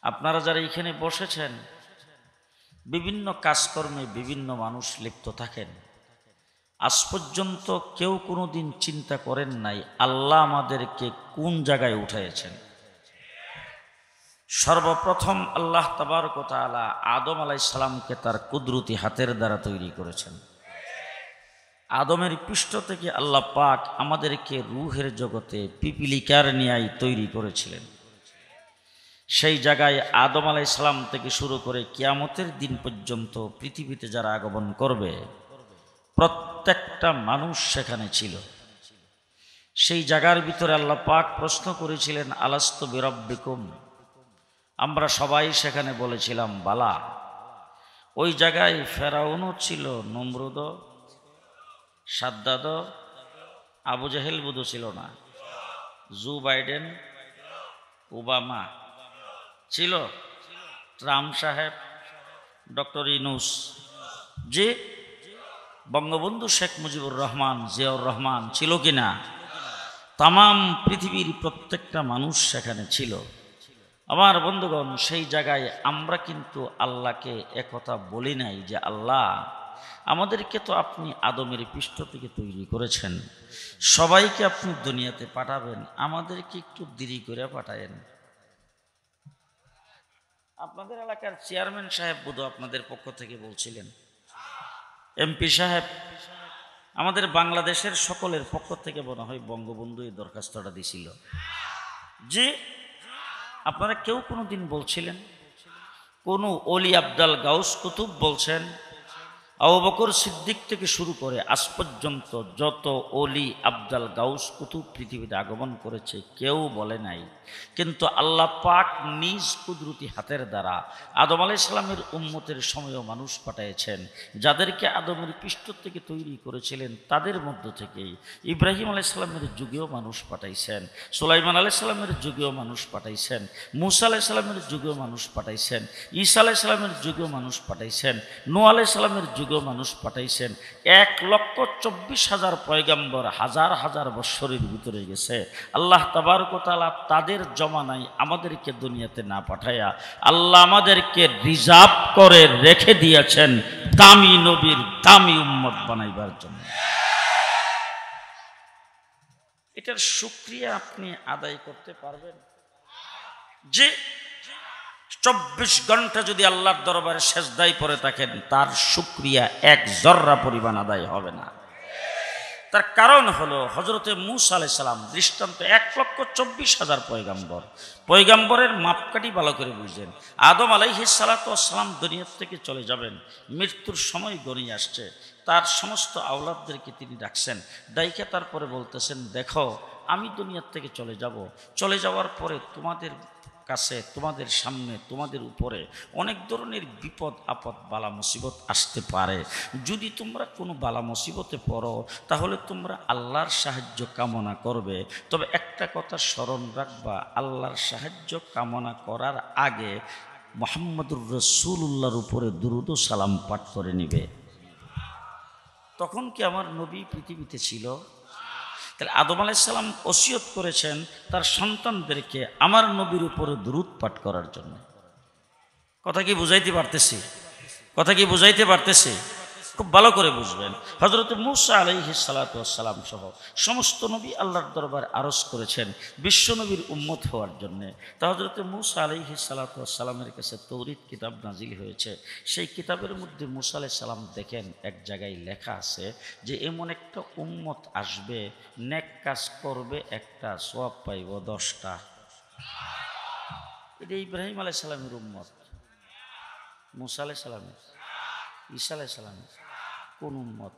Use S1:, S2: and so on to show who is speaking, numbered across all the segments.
S1: আপনারা যারা এখানে বসেছেন, বিভিন্ন কাজকর্মে বিভিন্ন মানুষ লিপ্ত থাকেন। আজ পর্যন্ত কেউ কোনোদিন চিন্তা করেন নাই আল্লাহ আমাদেরকে কোন জায়গায় উঠাইছেন। সর্বপ্রথম আল্লাহ তাবারক ওয়া তাআলা আদম আলাইহিস সালামকে তার কুদরতি হাতের দ্বারা তৈরি করেছেন। আদমের পৃষ্ঠ থেকে আল্লাহ পাক আমাদেরকে রূহের জগতে পিপিলিকার ন্যায় তৈরি করেছিলেন। সেই জায়গায় আদম আলাইহিস সালাম থেকে শুরু করে কিয়ামতের দিন পর্যন্ত পৃথিবীতে যারা আগমন করবে প্রত্যেকটা মানুষ সেখানে ছিল। সেই জায়গার ভিতরে আল্লাহ পাক প্রশ্ন করেছিলেন, আলাস্তু বিরাব্বিকুম? আমরা সবাই সেখানে বলেছিলাম বালা। ওই জায়গায় ফেরাউনও ছিল, নমরুদ, সাদ্দাদ, আবু জাহেল বুধু ছিল না, জো বাইডেন, ওবামা ছিল, ট্রাম্প সাহেব, ডক্টর ইউনূস, যে বঙ্গবন্ধু শেখ মুজিবুর রহমান, জিয়াউর রহমান ছিল কিনা? তামাম পৃথিবীর প্রত্যেকটা মানুষ সেখানে ছিল। আমার বন্ধুগণ, সেই জায়গায় আমরা কিন্তু আল্লাহকে একথা বলি নাই যে আল্লাহ আমাদেরকে তো আপনি আদমের পৃষ্ঠ থেকে তৈরি করেছেন, সবাইকে আপনি দুনিয়াতে পাঠাবেন, আমাদেরকে একটু দেরি করে পাঠায়েন। আপনাদের এলাকার চেয়ারম্যান সাহেব বোধ আপনাদের পক্ষ থেকে বলছিলেন, এমপি সাহেব, আমাদের বাংলাদেশের সকলের পক্ষ থেকে মনে হয় বঙ্গবন্ধু এই দরখাস্তটা দিছিল যে আপনারা কেউ কোনো দিন বলছিলেন, কোনো অলি আব্দাল গাউস কুতুব বলছেন, আবু বকর সিদ্দিক থেকে শুরু করে আজ পর্যন্ত যত অলি আব্দাল গাউস কুতুব পৃথিবীতে আগমন করেছে কেউ বলে নাই। কিন্তু আল্লাহ পাক নিজ কুদরতি হাতের দ্বারা আদম আলাইহিস সালামের উম্মতের সময়ও মানুষ পাঠিয়েছেন, যাদেরকে আদমের পৃষ্ঠ থেকে তৈরি করেছিলেন তাদের মধ্য থেকেই ইব্রাহিম আলাইহিস সালামের যুগেও মানুষ পাঠাইছেন, সুলাইমান আলাইহিস সালামের যুগেও মানুষ পাঠাইছেন, মুসা আলাইহিস সালামের যুগেও মানুষ পাঠাইছেন, ঈসা আলাইহিস সালামের যুগেও মানুষ পাঠাইছেন, নূহ আলাইহিস সালামের যুগেও মানুষ পাঠাইছেন। 1,24,000 পয়গম্বর হাজার হাজার বৎসরের ভিতরে গেছে। আল্লাহ তাবারক ওয়া তাআলা তাদের জমানায় আমাদেরকে দুনিয়াতে না পাঠায়া আল্লাহ আমাদেরকে রিজার্ভ করে রেখে দিয়েছেন দামি নবীর দামি উম্মত বানাইবার জন্য। এটার শুকরিয়া আপনি আদায় করতে পারবেন যে 24 ঘন্টা যদি আল্লাহর দরবারে সেজদায় পড়ে থাকেন তার শুকরিয়া এক জর্রা পরিমাণ আদায় হবে না। তার কারণ হলো হযরতে মূসা আলাইহিস সালাম দৃষ্টান্ত 1,24,000 পয়গম্বর, পয়গম্বরের মাপকাঠি ভালো করে বুঝেন। আদম আলাইহিস সালাতু ওয়াস সালাম দুনিয়া থেকে চলে যাবেন, মৃত্যুর সময় গড়িয়ে আসছে, তার সমস্ত আওলাদদেরকে তিনি ডাকছেন, ডাইকে তারপরে বলতেছেন, দেখো আমি দুনিয়ার থেকে চলে যাব, চলে যাওয়ার পরে তোমাদের কাছে, তোমাদের সামনে, তোমাদের উপরে অনেক ধরনের বিপদ আপদ বালা মুসিবত আসতে পারে। যদি তোমরা কোনো বালা মুসিবতে পড়ো তাহলে তোমরা আল্লাহর সাহায্য কামনা করবে, তবে একটা কথা স্মরণ রাখবা, আল্লাহর সাহায্য কামনা করার আগে মুহাম্মদুর রাসূলুল্লাহর উপরে দুরূদ ও সালাম পাঠ করে নিবে। তখন কি আমার নবী পৃথিবীতে ছিল? তাহলে আদম আলাইহিস সালাম ওসিয়ত করেছেন তার সন্তানদেরকে আমার নবীর উপরে দুরূদ পাঠ করার জন্য। কথা কি বুঝাইতে পারতেছি? কথা কি বুঝাইতে পারতেছি? খুব ভালো করে বুঝবেন। হযরত মূসা আলাইহিস সালাতু ওয়াস সালাম সহ সমস্ত নবী আল্লাহর দরবারে আরজ করেছেন বিশ্ব নবীর উম্মত হওয়ার জন্য। তা হযরত মূসা আলাইহিস সালাতু ওয়াস সালামের কাছে তৌরাত কিতাব নাজিল হয়েছে। সেই কিতাবের মধ্যে মূসা আলাইহিস সালাম দেখেন এক জায়গায় লেখা আছে যে এমন একটা উম্মত আসবে, নেক কাজ করবে একটা, সওয়াব পাইব 10টা। এটা ইব্রাহিম আলাইহিস সালামের উম্মত, মূসা আলাইহিস সালামের, ঈসা আলাইহিস সালামের কোন উম্মত?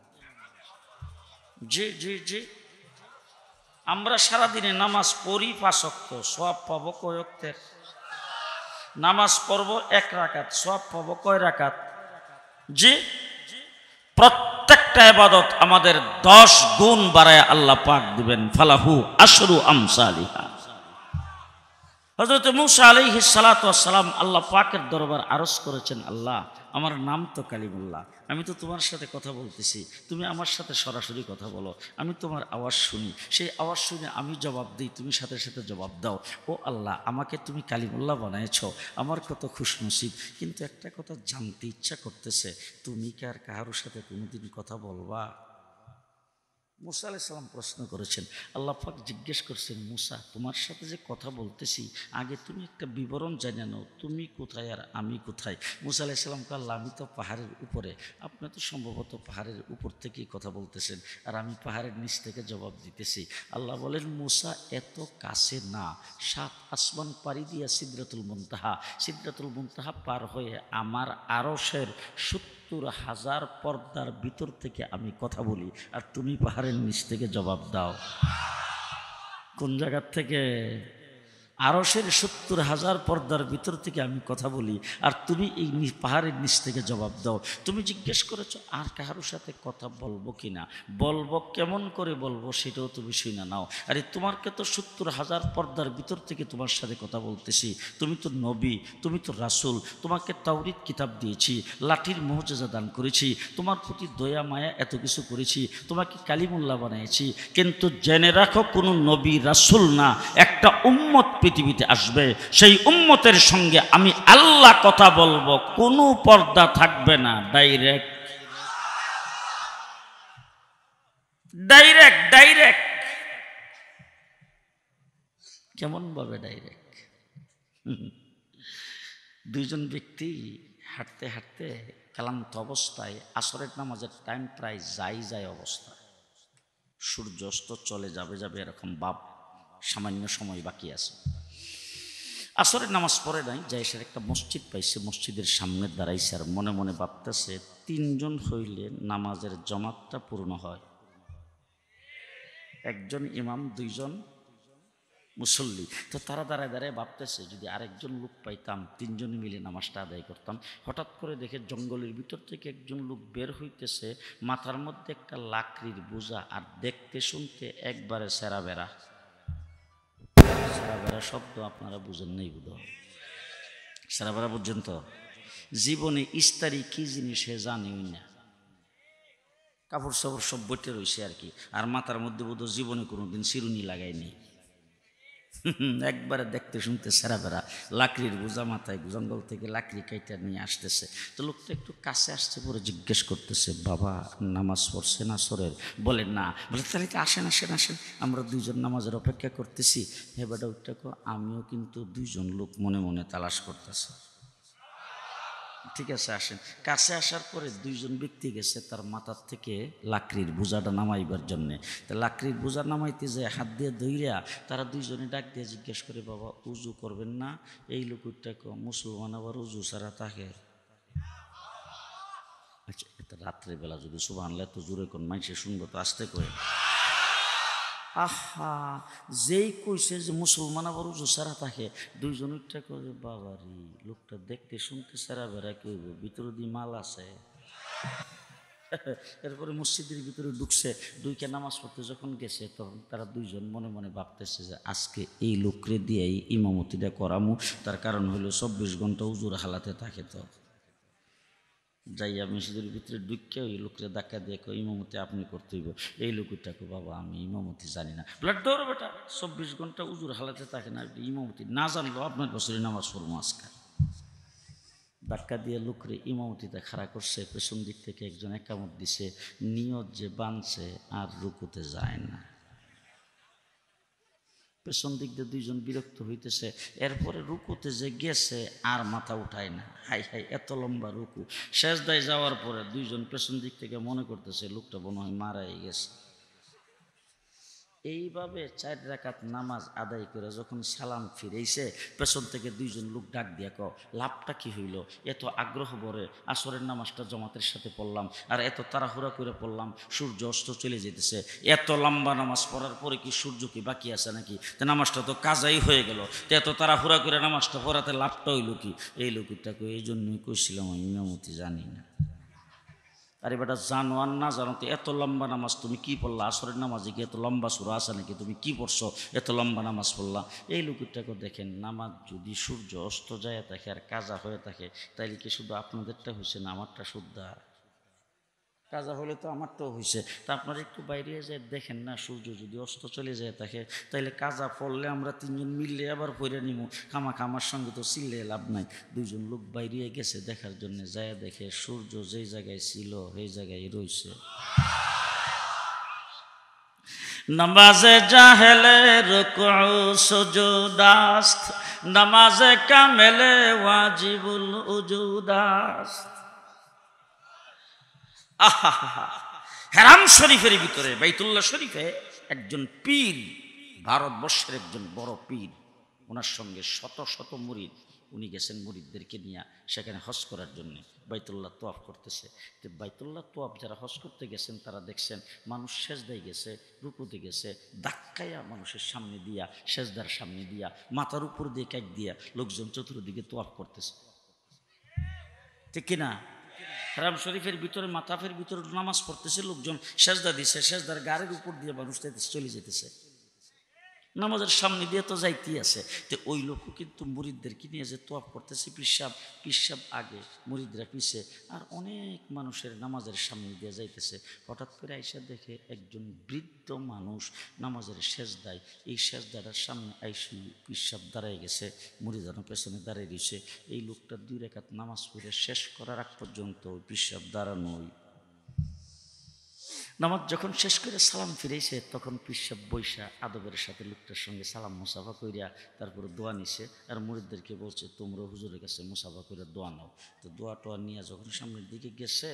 S1: জি জি জি, আমরা সারাদিনে নামাজ পড়ি 5 ওয়াক্ত, সওয়াব পাবো কয় ওয়াক্তের? নামাজ পড়বো 1 রাকাত, সওয়াব পাবো কয় রাকাত? জি, প্রত্যেকটা ইবাদত আমাদের 10 গুণ বাড়ায় আল্লাহ পাক দিবেন, ফালাহু আশরু আমসালিহা। হযরত মূসা আলাইহিস সালাতু ওয়াস সালাম আল্লাহ পাকের দরবার আরজ করেছেন, আল্লাহ আমার নাম তো কালিমুল্লাহ, আমি তো তোমার সাথে কথা বলতেছি, তুমি আমার সাথে সরাসরি কথা বলো, আমি তোমার আওয়াজ শুনি, সেই আওয়াজ শুনে আমি জবাব দিই, তুমি সাথে সাথে জবাব দাও। ও আল্লাহ, আমাকে তুমি কালিমুল্লাহ বানাইছো, আমার কত খুশনসিব। কিন্তু একটা কথা জানতে ইচ্ছা করতেছে, তুমি কি আর কারোর সাথে কোনোদিন কথা বলবা? মুসা আলাইহিস সালাম প্রশ্ন করেছেন, আল্লাহ পাক জিজ্ঞেস করছেন, মুসা তোমার সাথে যে কথা বলতেছি আগে তুমি একটা বিবরণ জানিয়ে নাও, তুমি কোথায় আর আমি কোথায়? মুসা আলাইহিস সালাম কে, আল্লাহ আমি তো পাহাড়ের উপরে, আপনি তো সম্ভবত পাহাড়ের উপর থেকেই কথা বলতেছেন আর আমি পাহাড়ের নিচ থেকে জবাব দিতেছি। আল্লাহ বলেন, মুসা এত কাছে না, 7 আসমান পাড়ি দিয়া সিদরাতুল মুনতাহা, সিদরাতুল মুনতাহা পার হয়ে আমার আরশের 70,000 পর্দার ভিতর থেকে আমি কথা বলি আর তুমি পাহাড়ের নিচ থেকে জবাব দাও। কোন জায়গার থেকে? আরশের 70,000 পর্দার ভিতর থেকে আমি কথা বলি আর তুমি এই পাহাড়ের নিচ থেকে জবাব দাও। তুমি জিজ্ঞেস করেছো আর কারোর সাথে কথা বলবো কিনা, বলবো, কেমন করে বলবো সেটাও তুমি শুনে নাও। আরে তোমাকে তো 70,000 পর্দার ভিতর থেকে তোমার সাথে কথা বলতেছি, তুমি তো নবী, তুমি তো রাসূল, তোমাকে তাওরীত কিতাব দিয়েছি, লাঠির মুজিজা দান করেছি, তোমার প্রতি দয়া মায়া এত কিছু করেছি, তোমাকে কালিমুল্লাহ বানিয়েছি। কিন্তু জেনে রাখো, কোনো নবী রাসূল না, একটা উম্মত পৃথিবীতে আসবে, সেই উম্মতের সঙ্গে আমি আল্লাহ কথা বলবো, কোনো পর্দা থাকবে না, ডাইরেক্ট ডাইরেক্ট ডাইরেক্ট। কেমন ভাবে ডাইরেক্ট? দুইজন ব্যক্তি হাঁটতে হাঁটতে ক্লান্ত অবস্থায়, আসরের নামাজের টাইম প্রায় যায় অবস্থা, সূর্য অস্ত চলে যাবে এরকম ভাব, সামান্য সময় বাকি আছে। আসরের নামাজ পড়ে নাই, যাই সে একটা মসজিদ পাইছে, মসজিদের সামনে দাঁড়াইছে আর মনে মনে ভাবতেছে 3 জন হইলে নামাজের জামাতটা পূর্ণ হয়, একজন ইমাম 2 জন মুসল্লি। তো তারা দাঁড়ায় দাঁড়ায় ভাবতেছে, যদি আরেকজন লোক পাইতাম 3 জন মিলে নামাজটা আদায় করতাম। হঠাৎ করে দেখে জঙ্গলের ভিতর থেকে একজন লোক বের হইতেছে, মাথার মধ্যে একটা লাকড়ির বোঝা আর দেখতে শুনতে একবারে সেরা বেড়া। সেরা বেড়া শব্দ আপনারা বুঝেন নাই বোধ হয়? সেরা বেড়া বুঝছেন তো? জীবনে ইস্তারি কি জিনিস সে জানেই না, কাপড় সাপড় সব বইতে রয়েছে আর কি, আর মাথার মধ্যে বোধ জীবনে কোনোদিন চিরুনি লাগায়নি, একবারে দেখতে শুনতে সেরা বেড়া, লাকড়ির বোঝা মাথায়, জঙ্গল থেকে লাকড়ি কাইটা নিয়ে আসতেছে। তো লোকটা একটু কাছে আসতে পরে জিজ্ঞেস করতেছে, বাবা নামাজ পড়ছেন আসরের? বলে না। বলে তাহলে কি আসেন আসেন আসেন, আমরা 2 জন নামাজের অপেক্ষা করতেছি। হে বেটা ওইটাকে, আমিও কিন্তু 2 জন লোক মনে মনে তালাশ করতেছে। ঠিক আছে আসেন। কাছে আসার পরে 2 জন ব্যক্তি গেছে তার মাথার থেকে লাকড়ির বোঝাটা নামাইবার জন্যে। তা লাকড়ির বোঝা নামাইতে যায় হাত দিয়ে ধইরা তারা 2 জনে ডাক দিয়ে জিজ্ঞেস করে, বাবা উজু করবেন না? এই লোকটাকে, মুসলমান আবার উজু ছাড়া থাকে? আচ্ছা, এটা রাত্রেবেলা যদি সুবহানাল্লাহ এত জোরে কোন মানুষে শুনবো তো আস্তে করে। আহা, যেই কইছে যে মুসলমান আবার উজু সারা থাকে, 2 জন উঠটা করে, বাবারি লোকটা দেখতে শুনতে সারা বেড়া, কি হইব, ভিতরে দিয়ে মাল আছে। এরপরে মসজিদের ভিতরে ঢুকছে, ঢুকে নামাজ পড়তে যখন গেছে তখন তারা 2 জন মনে মনে ভাবতেছে যে আজকে এই লোকরে দিয়ে এই ইমামতিটা করামু, তার কারণ হলো 24 ঘন্টা উজুর হালাতে থাকে। তো যাইয়া মসজিদের ভিতরে ঢুকিয়া ওই লোকরে ধাক্কা দিয়ে কো, ইমামতি আপনি করতে হইব। এই লোকটাকে, বাবা আমি ইমামতি জানি না। বলে ডর বেটা, 24 ঘন্টা উজুর হালাতে থাকে না, ইমামতি না জানলো আপনার বছরে নামাজ পড়বো আজকে। ধাক্কা দিয়ে লোকরে ইমামতিতে খাড়া করছে, পেছন দিক থেকে একজন একামত দিছে, নিয়ত যে বানছে আর রুকুতে যায় না। পেছন দিক দিয়ে 2 জন বিরক্ত হইতেছে, এরপরে রুকুতে যে গেছে আর মাথা উঠায় না। হাই হাই, এত লম্বা রুকু। সেজদায় যাওয়ার পরে 2 জন পেছন দিক থেকে মনে করতেছে লোকটা মনে হয় মারাই গেছে। এইভাবে 4 রাকাত নামাজ আদায় করে যখন সালাম ফিরেছে, পেছন থেকে 2 জন লোক ডাক দিয়া কও, লাভটা কি হইল? এত আগ্রহ ভরে আসরের নামাজটা জামাতের সাথে পড়লাম আর এত তাড়াহুড়া করে পড়লাম, সূর্য অস্ত চলে যেতেছে, এত লম্বা নামাজ পড়ার পরে কি সূর্য কি বাকি আছে নাকি? তো নামাজটা তো কাজাই হয়ে গেল, তো এত তাড়াহুড়া করে নামাজটা পড়াতে লাভটা হইল কি? এই লোকটাকে এই জন্যই কইছিলাম আমি ইমামতি জানি না। আরে বেটা জানো আর না জানো তো এত লম্বা নামাজ তুমি কি পড়লা, আসরের নামাজে কি এত লম্বা সূরা আছে নাকি, তুমি কি পড়ছো এত লম্বা নামাজ পড়লা। এই লোকটাকে দেখেন, নামাজ যদি সূর্য অস্ত যায় থাকে আর কাজা হয়ে থাকে, তাইলে কি শুধু আপনাদেরটা হয়েছে না আমারটা শুদ্ধা? কাজা হলে তো আমারটাও হয়েছে। তা আপনারা একটু বাইরে যায় দেখেন না, সূর্য যদি অস্ত চলে যায় থাকে, তাইলে কাজা পড়লে আমরা তিনজন মিললে আবার পড়ে নিব, খামাখা আমার সঙ্গে তো চিল্লে লাভ নাই। দুইজন লোক বাইরে গেছে দেখার জন্য, যায় দেখে সূর্য যেই জায়গায় ছিল সেই জায়গায় রয়েছে। নামাজে জাহেলে রুকু সুজুদাস্ত, নামাজে কামেলে ওয়াজিবুল উজুদাস্ত। আহা, হেরাম শরীফের ভিতরে বাইতুল্লাহ শরীফে একজন পীর, ভারতবর্ষের একজন বড় পীর, ওনার সঙ্গে শত শত মুরিদ, উনি গেছেন মুরিদদেরকে নিয়ে সেখানে হজ করার জন্য। বাইতুল্লাহ তোয়াফ করতেছে। তো বাইতুল্লাহ তোয়াফ যারা হজ করতে গেছেন তারা দেখছেন মানুষ সেজদায় গেছে, রুকুতে গেছে, ধাক্কায়া মানুষের সামনে দিয়া, সেজদার সামনে দিয়া, মাথার উপর দিয়ে কাক দিয়া লোকজন চতুর্দিকে তোয়াফ করতেছে, ঠিক কিনা? হারাম শরীফের ভিতরে মাতাফের ভিতরে নামাজ পড়তেছে, লোকজন সেজদা দিছে, সেজদার গাড়ির উপর দিয়ে মানুষ চলে যেতেছে, নামাজের সামনে দিয়ে তো যাইতেই আছে। তো ওই লোক কিন্তু মুরিদদেরকে নিয়ে যে তোয়াফ করতেছে, পিসাব আগে, মুরিদরা পিছে, আর অনেক মানুষের নামাজের সামনে দিয়ে যাইতেছে। হঠাৎ করে আইসা দেখে একজন বৃদ্ধ মানুষ নামাজের সেজদায়, এই সেজদাটার সামনে আইসি পিসাব দাঁড়ায় গেছে, মুরিদানো পেছনে দাঁড়িয়ে দিয়েছে। এই লোকটা 2 রাকাত নামাজ পড়ে শেষ করার আগ পর্যন্ত ওই পিসাব দাঁড়ানোই। নামাজ যখন শেষ করে সালাম ফিরেছে, তখন পিসাব বৈশা আদবের সাথে লোকটার সঙ্গে সালাম মুসাফা কইরা তারপরে দোয়া নিছে, আর মুরিদদেরকে বলছে তোমরা হুজুরের কাছে মুসাফা করে দোয়া নাও। তো দোয়া টোয়া নিয়ে যখন সামনের দিকে গেছে,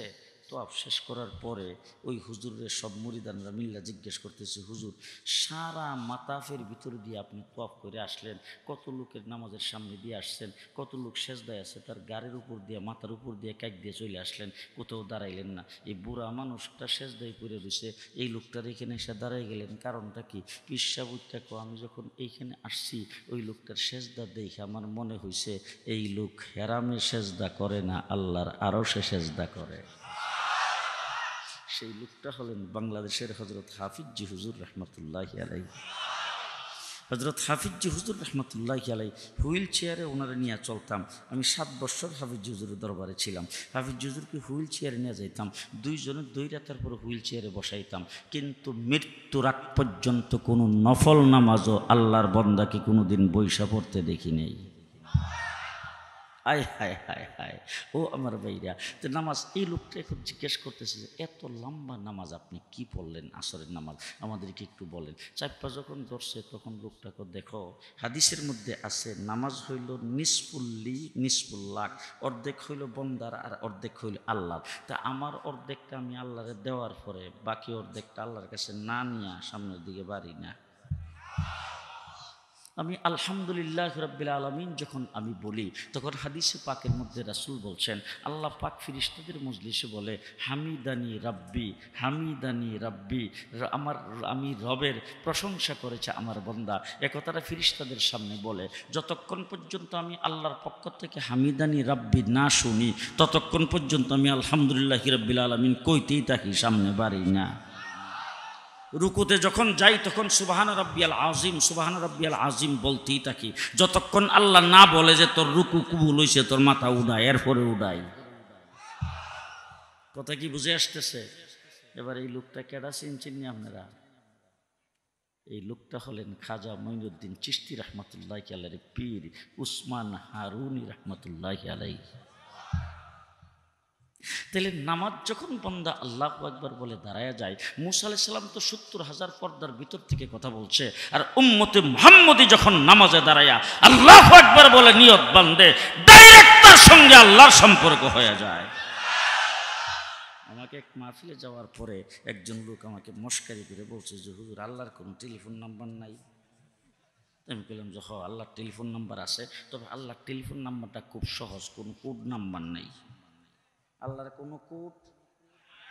S1: তোয়াফ শেষ করার পরে ওই হুজুরের সব মুরিদানরা মিল্লা জিজ্ঞেস করতেছে, হুজুর সারা মাতাফের ভিতরে দিয়ে আপনি তোয়াফ করে আসলেন, কত লোকের নামাজের সামনে দিয়ে আসছেন, কত লোক সেজদায় আছে, তার গাড়ির উপর দিয়ে, মাথার উপর দিয়ে কাক দিয়ে চলে আসলেন, কোথাও দাঁড়াইলেন না। এই বুড়া মানুষটা সেজদায় পড়ে রয়েছে, এই লোকটার এখানে এসে দাঁড়াই গেলেন, কারণটা কি? পিসাবুত্তাকে আমি যখন এইখানে আসছি, ওই লোকটার সেজদা দেখে আমার মনে হয়েছে এই লোক হেরামে সেজদা করে না, আল্লাহর আরশে সেজদা করে। সেই লোকটা হলেন বাংলাদেশের হজরত হাফিজি হুজুর রহমতুল্লাহি আলাইহি। হজরত হাফিজি হুজুর রহমতুল্লাহি আলাইহি হুইল চেয়ারে ওনারা নিয়ে চলতাম। আমি 7 বছর হাফিজি হুজুরের দরবারে ছিলাম। হাফিজি হুজুরকে হুইল চেয়ারে নিয়ে যাইতাম, 2 জনে 2 রাতের পরে হুইল চেয়ারে বসাইতাম, কিন্তু মৃত্যুর আগ পর্যন্ত কোনো নফল নামাজও আল্লাহর বান্দাকে কোনো দিন বৈশা পড়তে দেখি নেই। হায় হায় হায় হায়, ও আমার ভাইরা। তো নামাজ, এই লোকটা এখন জিজ্ঞেস করতেছে যে এত লম্বা নামাজ আপনি কি পড়লেন, আসরের নামাজ আমাদেরকে একটু বলেন। চাপ্পা যখন ধরছে তখন লোকটাকে দেখো, হাদিসের মধ্যে আছে নামাজ হইল নিসফুল্লাহ, অর্ধেক হইল বন্দার আর অর্ধেক হইল আল্লাহর। তা আমার অর্ধেকটা আমি আল্লাহরে দেওয়ার পরে বাকি অর্ধেকটা আল্লাহর কাছে না নিয়ে সামনের দিকে বাড়ি না। আমি আলহামদুলিল্লাহ রাব্বিল আলামিন যখন আমি বলি, তখন হাদিসে পাকের মধ্যে রাসূল বলছেন, আল্লাহ পাক ফেরেশতাদের মজলিসে বলে, হামিদানি রাব্বি, হামিদানি রাব্বি, আমি রবের প্রশংসা করেছে আমার বান্দা। একথাটা ফেরেশতাদের সামনে বলে। যতক্ষণ পর্যন্ত আমি আল্লাহর পক্ষ থেকে হামিদানি রাব্বি না শুনি, ততক্ষণ পর্যন্ত আমি আলহামদুলিল্লাহ রাব্বিল আলামিন কইতেই থাকি, সামনে বাড়ি না। রুকুতে যখন যাই তখন সুবহান রাব্বিয়াল আযীম, সুবহান রাব্বিয়াল আযীম বলতেই থাকি, যতক্ষণ আল্লাহ না বলে যে তোর রুকু কবুল হইছে, তোর মাথা উড়াই, এরপরে উড়াই। কথা কি বুঝে আসতেছে? এবার এই লোকটা কেডা চিনছেন আপনারা? এই লোকটা হলেন খাজা মঈনুদ্দিন চিশতি রহমতুল্লাহি আলাইহির পীর উসমান হারুনি রহমতুল্লাহি আলাইহি। তাহলে নামাজ যখন বান্দা আল্লাহু আকবার বলে দাঁড়ায়া যায়, মুসা আলাইহিস সালাম তো 70,000 পর্দার ভিতর থেকে কথা বলছে, আর উম্মতে মুহাম্মদী যখন নামাজে দাঁড়ায়া আল্লাহু আকবার বলে নিয়ত বাঁধে, ডাইরেক্ট তার সঙ্গে আল্লাহর সম্পর্ক হয়ে যায়। আমাকে এক মাহফিলে যাওয়ার পরে একজন লোক আমাকে মস্কারি করে বলছে যে হুজুর আল্লাহর কোনো টেলিফোন নাম্বার নাই। আমি বললাম যে আল্লাহর টেলিফোন নাম্বার আছে, তবে আল্লাহর টেলিফোন নাম্বারটা খুব সহজ, কোনো কোড নাম্বার নেই। আল্লাহর কোনো কোড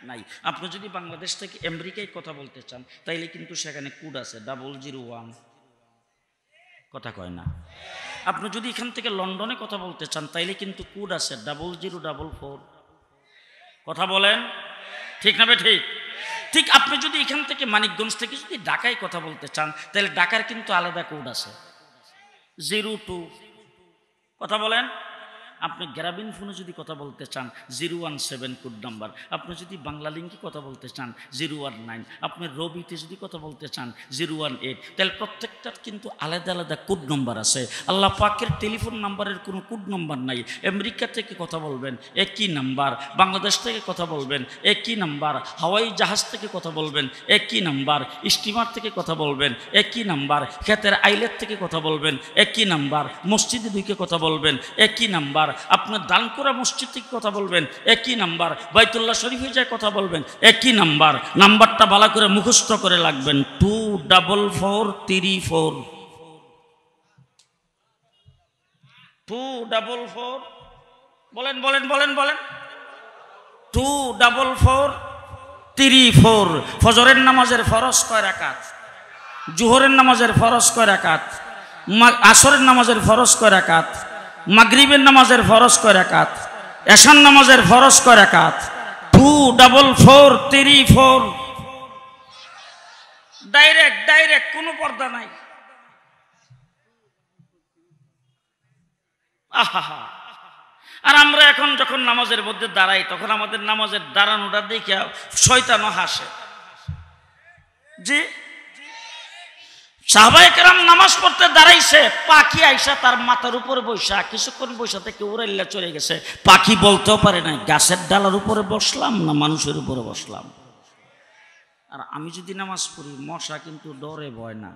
S1: নাই। আপনি যদি বাংলাদেশ থেকে আমেরিকায় কথা বলতে চান তাইলে কিন্তু সেখানে কোড আছে 001, কথা কয় না। আপনি যদি এখান থেকে লন্ডনে কথা বলতে চান তাইলে কিন্তু কোড আছে 0044, কথা বলেন। ঠিক না বে ঠিক? ঠিক আপনি যদি এখান থেকে মানিকগঞ্জ থেকে যদি ঢাকায় কথা বলতে চান, তাহলে ঢাকার কিন্তু আলাদা কোড আছে, 02 কথা বলেন। আপনি গ্রামীণ ফোনে যদি কথা বলতে চান 017 কোড নাম্বার। আপনি যদি বাংলা লিঙ্কে কথা বলতে চান 019। আপনি রবিতে যদি কথা বলতে চান 018। তাহলে প্রত্যেকটার কিন্তু আলাদা আলাদা কোড নাম্বার আছে। আল্লাহ পাকের টেলিফোন নাম্বারের কোনো কোড নাম্বার নাই। আমেরিকা থেকে কথা বলবেন একই নাম্বার, বাংলাদেশ থেকে কথা বলবেন একই নাম্বার, হাওয়াই জাহাজ থেকে কথা বলবেন একই নাম্বার, স্টিমার থেকে কথা বলবেন একই নাম্বার, ক্ষেতের আইলেট থেকে কথা বলবেন একই নাম্বার, মসজিদে ঢুকে কথা বলবেন একই নাম্বার, আপনার দানকুরা মসজিদ থেকে কথা বলবেন একই নাম্বার, বাইতুল্লাহ শরীফে যায় কথা বলবেন একই নাম্বার। নাম্বারটা ভালো করে মুখস্থ করে লাগবেন, 24434। 244 বলেন বলেন বলেন বলেন 24434। ফজরের নামাজের ফরজ কয় রাকাত? জোহরের নামাজের ফরজ কয় রাকাত? আসরের নামাজের ফরজ কয় রাকাত? মাগরিবের নামাজের ফরজ কয় রাকাত? এশার নামাজের ফরজ কয় রাকাত? 24434। ডাইরেক্ট কোনো পর্দা নাই। আহা, আর আমরা এখন যখন নামাজের মধ্যে দাঁড়াই তখন আমাদের নামাজের দাঁড়ানোটা দেখে শয়তানও হাসে। জি, সাহাবায়ে কেরাম নামাজ পড়তে দাঁড়াইছে, পাখি আইসা তার মাথার উপরে বৈশা কিছুক্ষণ বৈশা থেকে উড়াইল্লা চলে গেছে। পাখি বলতেও পারে না গাছের ডালার উপরে বসলাম না মানুষের উপরে বসলাম। আর আমি যদি নামাজ পড়ি মশা কিন্তু ডরে ভয় না,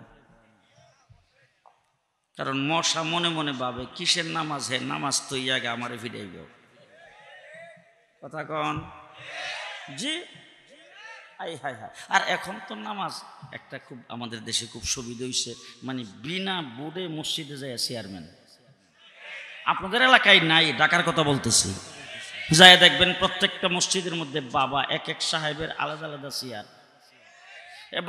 S1: কারণ মশা মনে মনে ভাবে কিসের নামাজ, হে নামাজ তো আগে আমারে ফিরাইব। কথা কন জি। Hi hi hi. আর এখন তো নামাজ একটা খুব আমাদের দেশে খুব সুবিধা হয়েছে, মানে বিনা বোর্ডে মসজিদে যায় চেয়ারম্যান। আপনাদের এলাকায় নাই, ঢাকার কথা বলতেছি। যায় দেখবেন প্রত্যেকটা মসজিদের মধ্যে বাবা এক এক সাহেবের আলাদা আলাদা চেয়ার।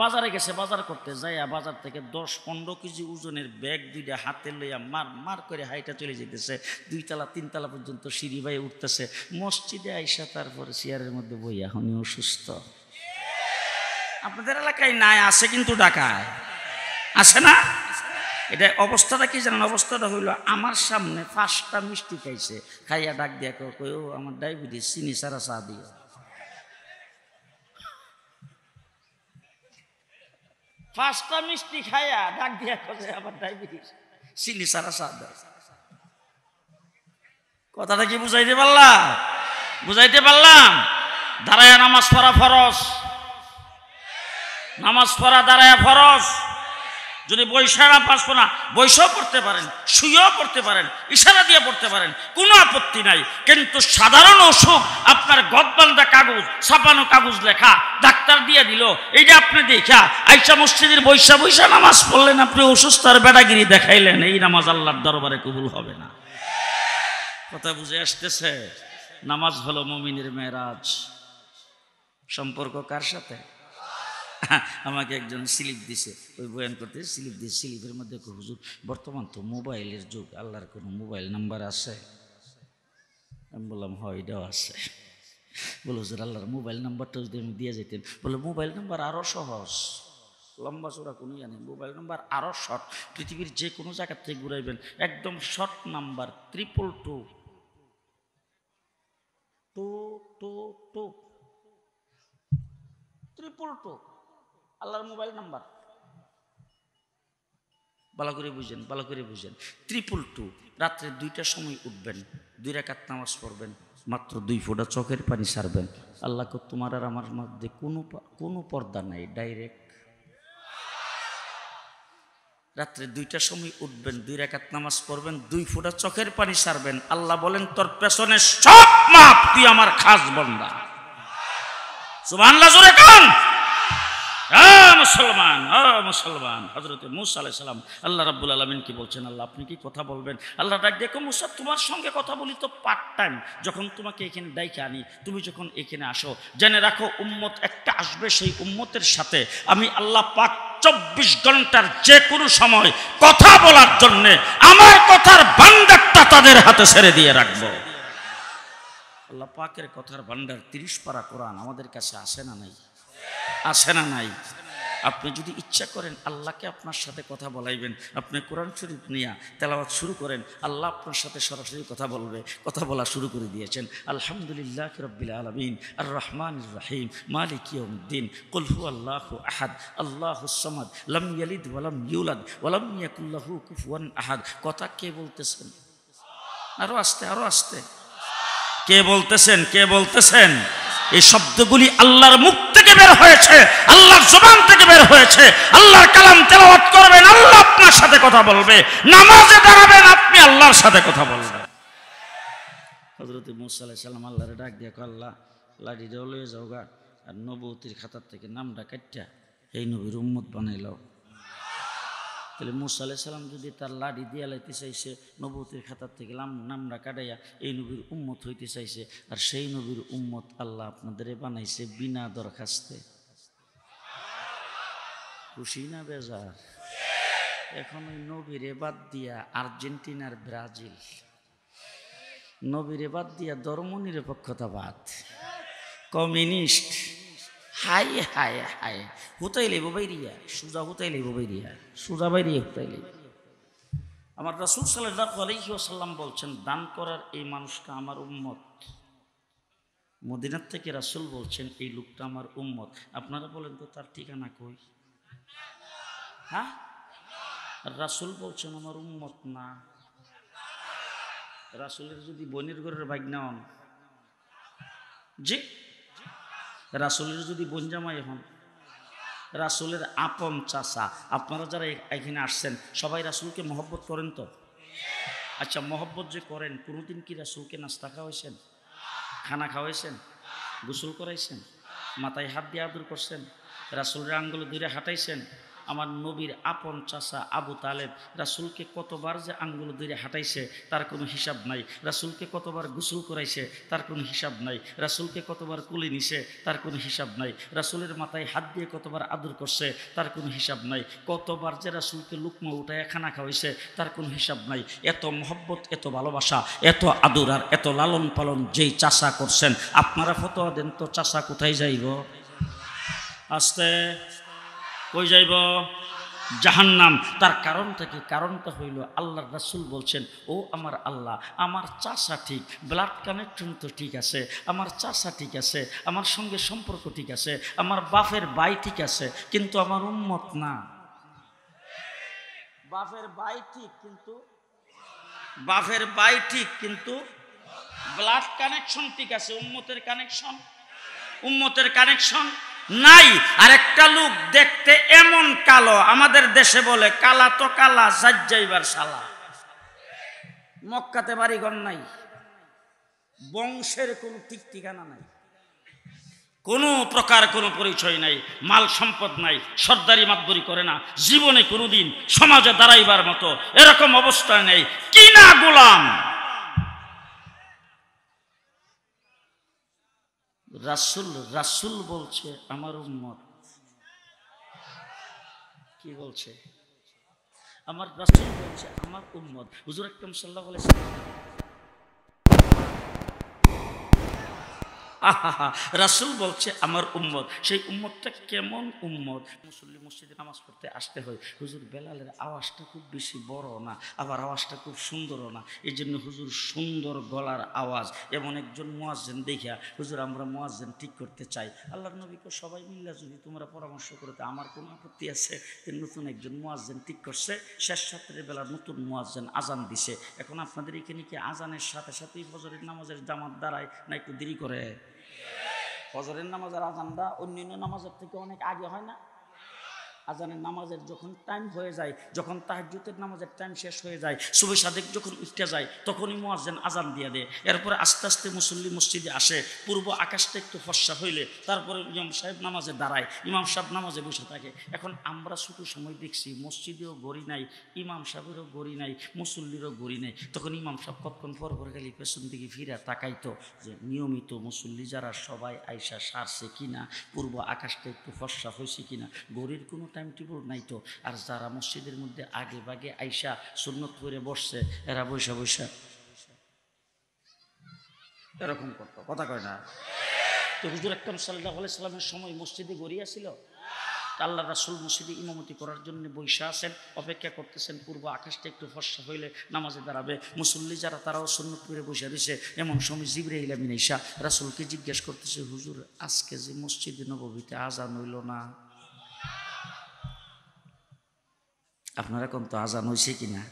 S1: বাজারে গেছে বাজার করতে, যাইয়া বাজার থেকে 10-15 কেজি ওজনের ব্যাগ দুইটা হাতে লইয়া মার করে হাইটা চলে যেতেছে, 2 তলা 3 তলা পর্যন্ত সিঁড়ি বাইয়ে উঠতেছে। মসজিদে আইসা তারপরে চেয়ারের মধ্যে বইয়া উনি অসুস্থ। আপনাদের এলাকায় নাই, আছে কিন্তু ঢাকায় আছে না? এটা অবস্থাটা কি জানেন? অবস্থাটা হইল আমার সামনে 5টা মিষ্টি খাইছে, খাইয়া ডাক দিয়া কই ও আমার ডায়াবেটিস, চিনি ছাড়া চা দিও। 5টা মিষ্টি খাইয়া ডাক দিয়া কই আমার ডায়াবেটিস, চিনি ছাড়া চা দাও। কথাটা কি বুঝাইতে পারলাম? বুঝাইতে পারলাম? দাঁড়ায়া নামাজ পড়া ফরজ। নামাজ পড়া দাঁড়ায় ফরজ। যদি বৈশা না পারছো না, বৈশাও পড়তে পারেন, শুয়েও পড়তে পারেন, ইশারা দিয়ে পড়তে পারেন, কোনো আপত্তি নাই। কিন্তু সাধারণ অসুখ, আপনার গদবান্ধা কাগজ, ছাপানো কাগজ লেখা ডাক্তার দিয়ে দিল, এইটা আপনি দেখা আইসা মসজিদের বৈশা নামাজ পড়লেন, আপনি অসুস্থ আর বেড়াগিরি দেখাইলেন, এই নামাজ আল্লাহর দরবারে কবুল হবে না। কথা বুঝে আসতেছে? নামাজ হলো মুমিনের মেরাজ। সম্পর্ক কার সাথে? আমাকে একজন স্লিপ দিছে, ওই বয়ান করতে স্লিপ দিছে, স্লিপের মধ্যে হুজুর বর্তমান তো মোবাইলের যুগ, আল্লাহর কোনো মোবাইল নাম্বার আছে? আমি বললাম হয় এটাও আছে। বলে হুজুর আল্লাহর মোবাইল নাম্বারটা যদি আমি দিয়ে যেতেন। বলে মোবাইল নাম্বার আরও সহজ, লম্বা চূড়া কোনো জানি, মোবাইল নাম্বার আরও শর্ট, পৃথিবীর যে কোনো জায়গার থেকে ঘুরাইবেন, একদম শর্ট নাম্বার 222 আল্লাহর মোবাইল নাম্বার। ভালো করে বুঝেন, ভালো করে বুঝেন। 222 রাত্রে 2টার সময় উঠবেন, 2 রাকাত নামাজ পড়বেন, মাত্র 2 ফোঁটা চোখের পানি ছাড়বেন। আল্লাহকে তোমার আর আমার মধ্যে কোনো পর্দা নাই, ডাইরেক্ট। রাত্রে 2টার সময় উঠবেন, 2 রাকাত নামাজ পড়বেন, 2 ফোঁটা চোখের পানি ছাড়বেন। আল্লাহ বলেন তোর পেছনে সব মাপ, তুই আমার খাস বান্দা। সুবহানাল্লাহ, জোরে কান। মুসলমান হযরত মূসা আলাইহিস সালাম আল্লাহ রাব্বুল আলামিন কি বলছেন? আল্লাহ আপনি কি কথা বলবেন? আল্লাহ ডাক দেখো মূসা, তোমার সঙ্গে কথা বলি তো পার্ট টাইম, যখন তোমাকে এখানে ডাইকে আনি, তুমি যখন এখানে আসো, জেনে রাখো উম্মত একটা আসবে, সেই উম্মতের সাথে আমি আল্লাহ পাক 24 ঘন্টার যে কোনো সময় কথা বলার জন্য আমার কথার বান্দারটা তাদের হাতে ছেড়ে দিয়ে রাখবো। আল্লাহ পাকের কথার ভান্ডার 30 পারা কোরআন আমাদের কাছে আসে না নাই? আসে না নাই? আপনি যদি ইচ্ছা করেন আল্লাহকে আপনার সাথে কথা বলাইবেন, আপনি কোরআন শরীফ নিয়ে তেলাওয়াত শুরু করেন, আল্লাহ আপনার সাথে সরাসরি কথা বলবে, কথা বলা শুরু করে দিয়েছেন। আলহামদুলিল্লাহি রাব্বিল আলামিন আর রহমানির রহিম মালিক ইয়াউমিদ্দিন কুল হুয়াল্লাহু আহাদ আল্লাহুস সামাদ লাম ইয়ালিদ ওয়া লাম ইউলাদ ওয়া লাম ইয়াকুল লাহু কুফুয়ান আহাদ। কথা কে বলতেছেন? আরো আস্তে, আরো আস্তে। কে বলতেছেন? কে বলতেছেন? এই শব্দগুলি আল্লাহর মুখ থেকে বের হয়েছে, আল্লাহর জবান থেকে বের হয়েছে। আল্লাহর কালাম তেলাওয়াত করবেন, আল্লাহ আপনার সাথে কথা বলবে। নামাজে দাঁড়াবেন, আপনি আল্লাহর সাথে কথা বলবেন। হযরত মূসা আলাইহিস সালাম আল্লাহরে ডাক দিয়ে কয়, আল্লাহ লাঠিটা লয়ে যাও গা, আর নবুয়তির খাতার থেকে নামটা কাটটা এই নবীর উম্মত বানাইলাও। তাহলে মূসা আলাইহিস সালাম যদি তার লাঠি দিয়া লাইতে চাইছে, নবুয়তির খাতার থেকে নামটা কাটাইয়া এই নবীর উম্মত হইতে চাইছে, আর সেই নবীর উম্মত আল্লাহ আপনাদের বানাইছে বিনা দরখাস্তে। খুশি না বেজার? এখন ওই নবীরে বাদ দিয়া আর্জেন্টিনার ব্রাজিল, নবীরে বাদ দিয়া ধর্মনিরপেক্ষতাবাদ, communist, high hi high Hutai লেব বাইরিয়া, সুজা হুতাই লেব বাইরিয়া, সুজা বাইরিয়া হুতাই লেব। আমার রাসূল সাল্লাল্লাহু আলাইহি ওয়াসাল্লাম বলছেন, দান করার এই মানুষটা আমার উম্মত। মদিনার থেকে রাসূল বলছেন, এই লোকটা আমার উম্মত। আপনারা বলেন তো তার ঠিকানা কই? হ্যাঁ, রাসূল বলছেন আমার উম্মত না। রাসূলের যদি বোনের ঘরের ভাগনা হন, জি, রাসূলের যদি বোন জামাই হন, রাসূলের আপন চাচা, আপনারা যারা এখানে আসছেন সবাই রাসূলকে মহব্বত করেন তো? আচ্ছা, মহব্বত যে করেন, কোনোদিন কি রাসূলকে নাস্তা খাওয়াইছেন, খানা খাওয়াইছেন, গোসল করাইছেন, মাথায় হাত দিয়ে আদর করছেন, রাসূলের আঙ্গুল ধরে হাঁটাইছেন? আমার নবীর আপন চাচা আবু তালেব রাসূলকে কতবার যে আঙ্গুল ধরে হাঁটাইছে তার কোনো হিসাব নাই। রাসূলকে কতবার গোসল করাইছে তার কোনো হিসাব নাই। রাসূলকে কতবার কোলে নিছে তার কোনো হিসাব নাই। রাসূলের মাথায় হাত দিয়ে কতবার আদর করছে তার কোনো হিসাব নাই। কতবার যে রাসূলকে লুকমা উঠায় খানা খাওয়াইছে তার কোনো হিসাব নাই। এত মহব্বত, এত ভালোবাসা, এত আদর আর এত লালন পালন যেই চাচা করছেন, আপনারা ফতোয়া দেন তো চাচা কোথায় যাইব? আস্তে, কই যাইব? জাহান্নাম। তার কারণটা কি? কারণটা হইল আল্লাহর রাসূল বলছেন, ও আমার আল্লাহ, আমার চাচা ঠিক, ব্লাড কানেকশন তো ঠিক আছে, আমার চাচা ঠিক আছে, আমার সঙ্গে সম্পর্ক ঠিক আছে, আমার বাপের ভাই ঠিক আছে, কিন্তু আমার উম্মত না। বাপের ভাই ঠিক, কিন্তু বাপের ভাই ঠিক, কিন্তু ব্লাড কানেকশন ঠিক আছে, উম্মতের কানেকশন নাই। আর একটা লোক দেখতে এমন কালো, আমাদের দেশে বলে কালা তো কালা, যাইবার শালা। মক্কাতে বাড়িঘর নাই, বংশের কোনো ঠিক ঠিকানা নাই, কোনো প্রকার কোনো পরিচয় নাই, মাল সম্পদ নাই, সর্দারি মাতবরি করে না, জীবনে কোনোদিন সমাজে দাঁড়াইবার মতো এরকম অবস্থা নেই, কিনা গোলাম। রাসূল বলছে আমার উম্মত। কি বলছে? আমার রাসূল বলছে আমার উম্মত। হুজুর আকরাম সাল্লাল্লাহু আলাইহি ওয়াসাল্লাম, রাসূল বলছে আমার উম্মত। সেই উম্মতটা কেমন উম্মত? মুসল্লি মসজিদে নামাজ পড়তে আসতে হয়, হুজুর বেলালের আওয়াজটা খুব বেশি বড় না, আবার আওয়াজটা খুব সুন্দরও না, এই জন্য হুজুর সুন্দর গলার আওয়াজ এমন একজন মুয়াজ্জিন দেখিয়া হুজুর আমরা মুয়াজ্জিন ঠিক করতে চাই। আল্লাহর নবীকে সবাই মিল্লা যদি তোমরা পরামর্শ করতে আমার কোনো আপত্তি আছে? নতুন একজন মুয়াজ্জিন ঠিক করছে, শেষ রাত্রের বেলা নতুন মুয়াজ্জিন আজান দিছে। এখন আপনাদের এখানে কি আজানের সাথে সাথেই ফজরের নামাজের জামাত দাঁড়ায় না একটু দেরি করে? ফজরের নামাজের আজানটা অন্যান্য নামাজের থেকে অনেক আগে হয় না? আজানের নামাজের যখন টাইম হয়ে যায়, যখন তাহাজ্জুদের নামাজের টাইম শেষ হয়ে যায়, সুবহ সাদেক যখন উঠতে যায়, তখনই মুয়াজ্জিন আজান দিয়ে দেয়। এরপরে আস্তে আস্তে মুসল্লি মসজিদে আসে, পূর্ব আকাশটা একটু ফর্সা হইলে তারপরে ইমাম সাহেব নামাজে দাঁড়ায়, ইমাম সাহেব নামাজে বসে থাকে। এখন আমরা ছোট সময় দেখছি মসজিদেও গড়ি নাই, ইমাম সাহেবেরও গড়ি নাই, মুসল্লিরও গড়ি নাই। তখন ইমাম সাহেব কতক্ষণ পর পর খালি পেছন দিকে ফিরে তাকাইতো যে নিয়মিত মুসল্লি যারা সবাই আইসা সারছে কিনা, পূর্ব আকাশটা একটু ফর্সা হয়েছে কিনা, গড়ির কোনো টাইম টেবিল নাই তো। আর যারা মসজিদের মধ্যে আগে ভাগে আইসা সুন্নত করে বসছে, এরা বৈশা এরকম করতো, কথা কয় না? তো হুজুর আকরাম সাল্লাল্লাহু আলাইহি সাল্লামের সময় মসজিদে গড়িয়া ছিল, আল্লাহ রাসূল মসজিদে ইমামতি করার জন্য বৈশা আছেন, অপেক্ষা করতেছেন পূর্ব আকাশটা একটু ফর্সা হইলে নামাজে দাঁড়াবে। মুসল্লি যারা তারাও সুন্নত করে বসে দিছে। এমন সময় জিবরাইল আমিন আইসা রাসূলকে জিজ্ঞেস করতেছে, হুজুর আজকে যে মসজিদে নববীতে আজান হইল না, আপনারা কোন তো আজান হয়েছে কিনা?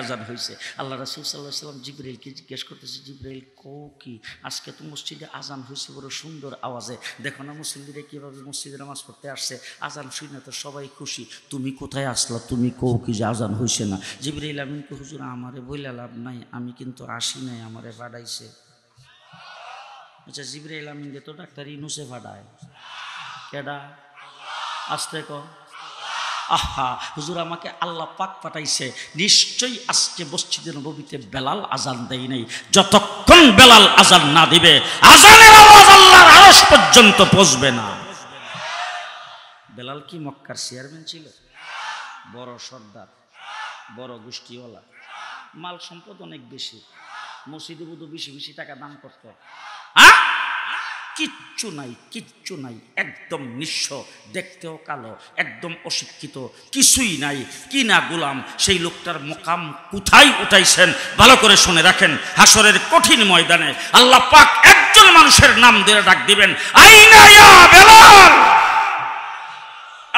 S1: আজান হয়েছে। আল্লাহ রাসূল সাল্লাল্লাহু আলাইহি সাল্লাম জিবরাইলকে জিজ্ঞেস করতেছে, জিবরাইল কও কি আজকে তো মসজিদে আজান হয়েছে বড় সুন্দর আওয়াজে, দেখো না মুসল্লিরা কিভাবে মসজিদে নামাজ পড়তে আসছে, আজান শুনে তো সবাই খুশি, তুমি কোথায় আসলা, তুমি কও কি যে আজান হয়েছে না? জিবরাইল আমিনকে, হুজুর আমারে বইলা লাভ নাই, আমি কিন্তু আসি নাই, আমারে ভাড়াইছে। আচ্ছা জিবরাইল আমিনকে তো ডাক্তার ইনুসে ভাড়ায়, কেডা? আসতে কও। আহা, হুজুর আমাকে আল্লাহ পাক পাঠাইছে, নিশ্চয়ই আজকে মসজিদে নববীতে বেলাল আজান দেয় নাই। যতক্ষণ বেলাল আজান না দিবে আজানের আওয়াজ আল্লাহর আরশ পর্যন্ত পৌঁছবে না। বেলাল কি মক্কার চেয়ারম্যান ছিল? বড় সর্দার, বড় গোষ্ঠীওয়ালা, মাল সম্পদ অনেক বেশি, মসজিদে বুধু বেশি বেশি টাকা দান করত। কিচ্ছু নাই, কিচ্ছু নাই, একদম নিঃস্ব, দেখতেও কালো, একদম অশিক্ষিত, কিছুই নাই, কি না গোলাম। সেই লোকটার মোকাম কোথায় উঠাইছেন ভালো করে শুনে রাখেন। হাসরের কঠিন ময়দানে আল্লাহ পাক একজন মানুষের নাম দিয়ে ডাক দিবেন, আইনা ইয়া বেলাল।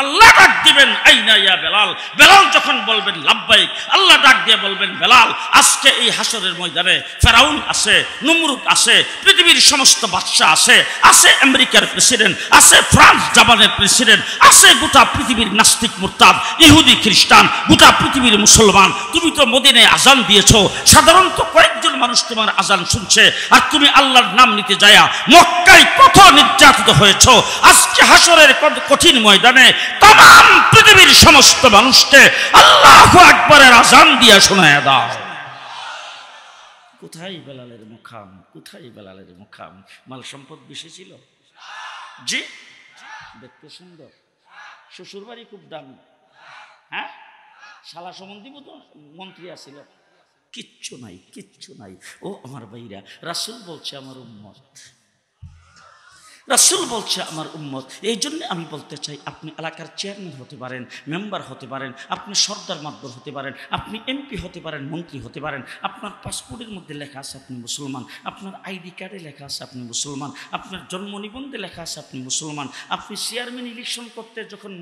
S1: আল্লাহ ডাক দিবেন, আইনা ইয়া বেলাল। বেলাল যখন বলবেন লাব্বাইক, আল্লাহ ডাক দিয়ে বলবেন, বেলাল আজকে এই হাসরের ময়দানে ফেরাউন আছে, নমরুদ আছে, পৃথিবীর সমস্ত বাদশা আছে, আছে আমেরিকার প্রেসিডেন্ট, আছে ফ্রান্স জাপানের প্রেসিডেন্ট, আছে গোটা পৃথিবীর নাস্তিক মুরতাদ ইহুদি খ্রিস্টান, গোটা পৃথিবীর মুসলমান। তুমি তো মদিনায় আজান দিয়েছো, সাধারণত কয়েকজন মানুষ তোমার আজান শুনছে, আর তুমি আল্লাহর নাম নিতে যায়া মক্কায় কত নির্যাতিত হয়েছ। আজকে হাসরের কঠিন ময়দানে তাম পৃথিবীর সমস্ত মানুষকে আল্লাহু আকবারের আজান দিয়া শোনায় দাও। কোথায় বেলালের মুখাম, কোথায় বেলালের মুখাম? মাল সম্পদ বেশি ছিল, জি, দেখতে সুন্দর, শ্বশুর বাড়ি খুব দামি, হ্যাঁ, শালা সম্বন্ধী মতো মন্ত্রী আছিল, কিচ্ছু নাই, কিচ্ছু নাই। ও আমার ভাইরা, রাসূল বলছে আমার উম্মত, রাসূল বলছে আমার উম্মত। এই জন্য আমি বলতে চাই, আপনি এলাকার চেয়ারম্যান হতে পারেন, মেম্বার হতে পারেন, আপনি সর্দার মাতবর হতে পারেন, আপনি এমপি হতে পারেন, মন্ত্রী হতে পারেন, আপনার পাসপোর্টের মধ্যে লেখা আছে আপনি মুসলমান, আপনার আইডি কার্ডে লেখা আছে আপনি মুসলমান, আপনার জন্ম নিবন্ধে লেখা আছে আপনি মুসলমান, আপনি চেয়ারম্যান ইলেকশন করতে যখন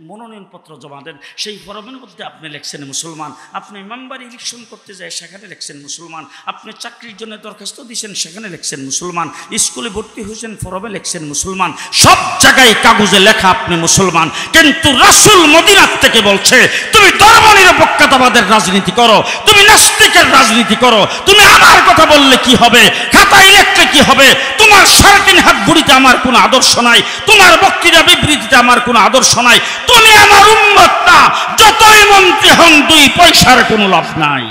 S1: মনোনয়নপত্র জমা দেন সেই ফরমের মধ্যে আপনি লেখছেন মুসলমান, আপনি মেম্বার ইলেকশন করতে যায় সেখানে লেখছেন মুসলমান, আপনি চাকরির জন্য দরখাস্ত দিয়েছেন সেখানে লেখছেন মুসলমান, স্কুলে ভর্তি হয়েছেন ফরমে লেখছেন মুসলমান, সব জায়গায় কাগজে লেখা আপনি মুসলমান। কিন্তু রাসূল মদিনা থেকে বলছে, তুমি ধর্মনিরপেক্ষতাবাদের রাজনীতি করো, তুমি নাস্তিকের রাজনীতি করো, তুমি আমার কথা বললে কি হবে, খাতায় লিখলে কি হবে, তোমার 3.5 হাত বুড়িতে আমার কোনো আদর্শ নাই, তোমার বক্তৃতা বিবৃতিতে আমার কোনো আদর্শ নাই, তুমি আমার উম্মত না, যতই মন্ত্রী হন 2 পয়সার কোনো লাভ নাই।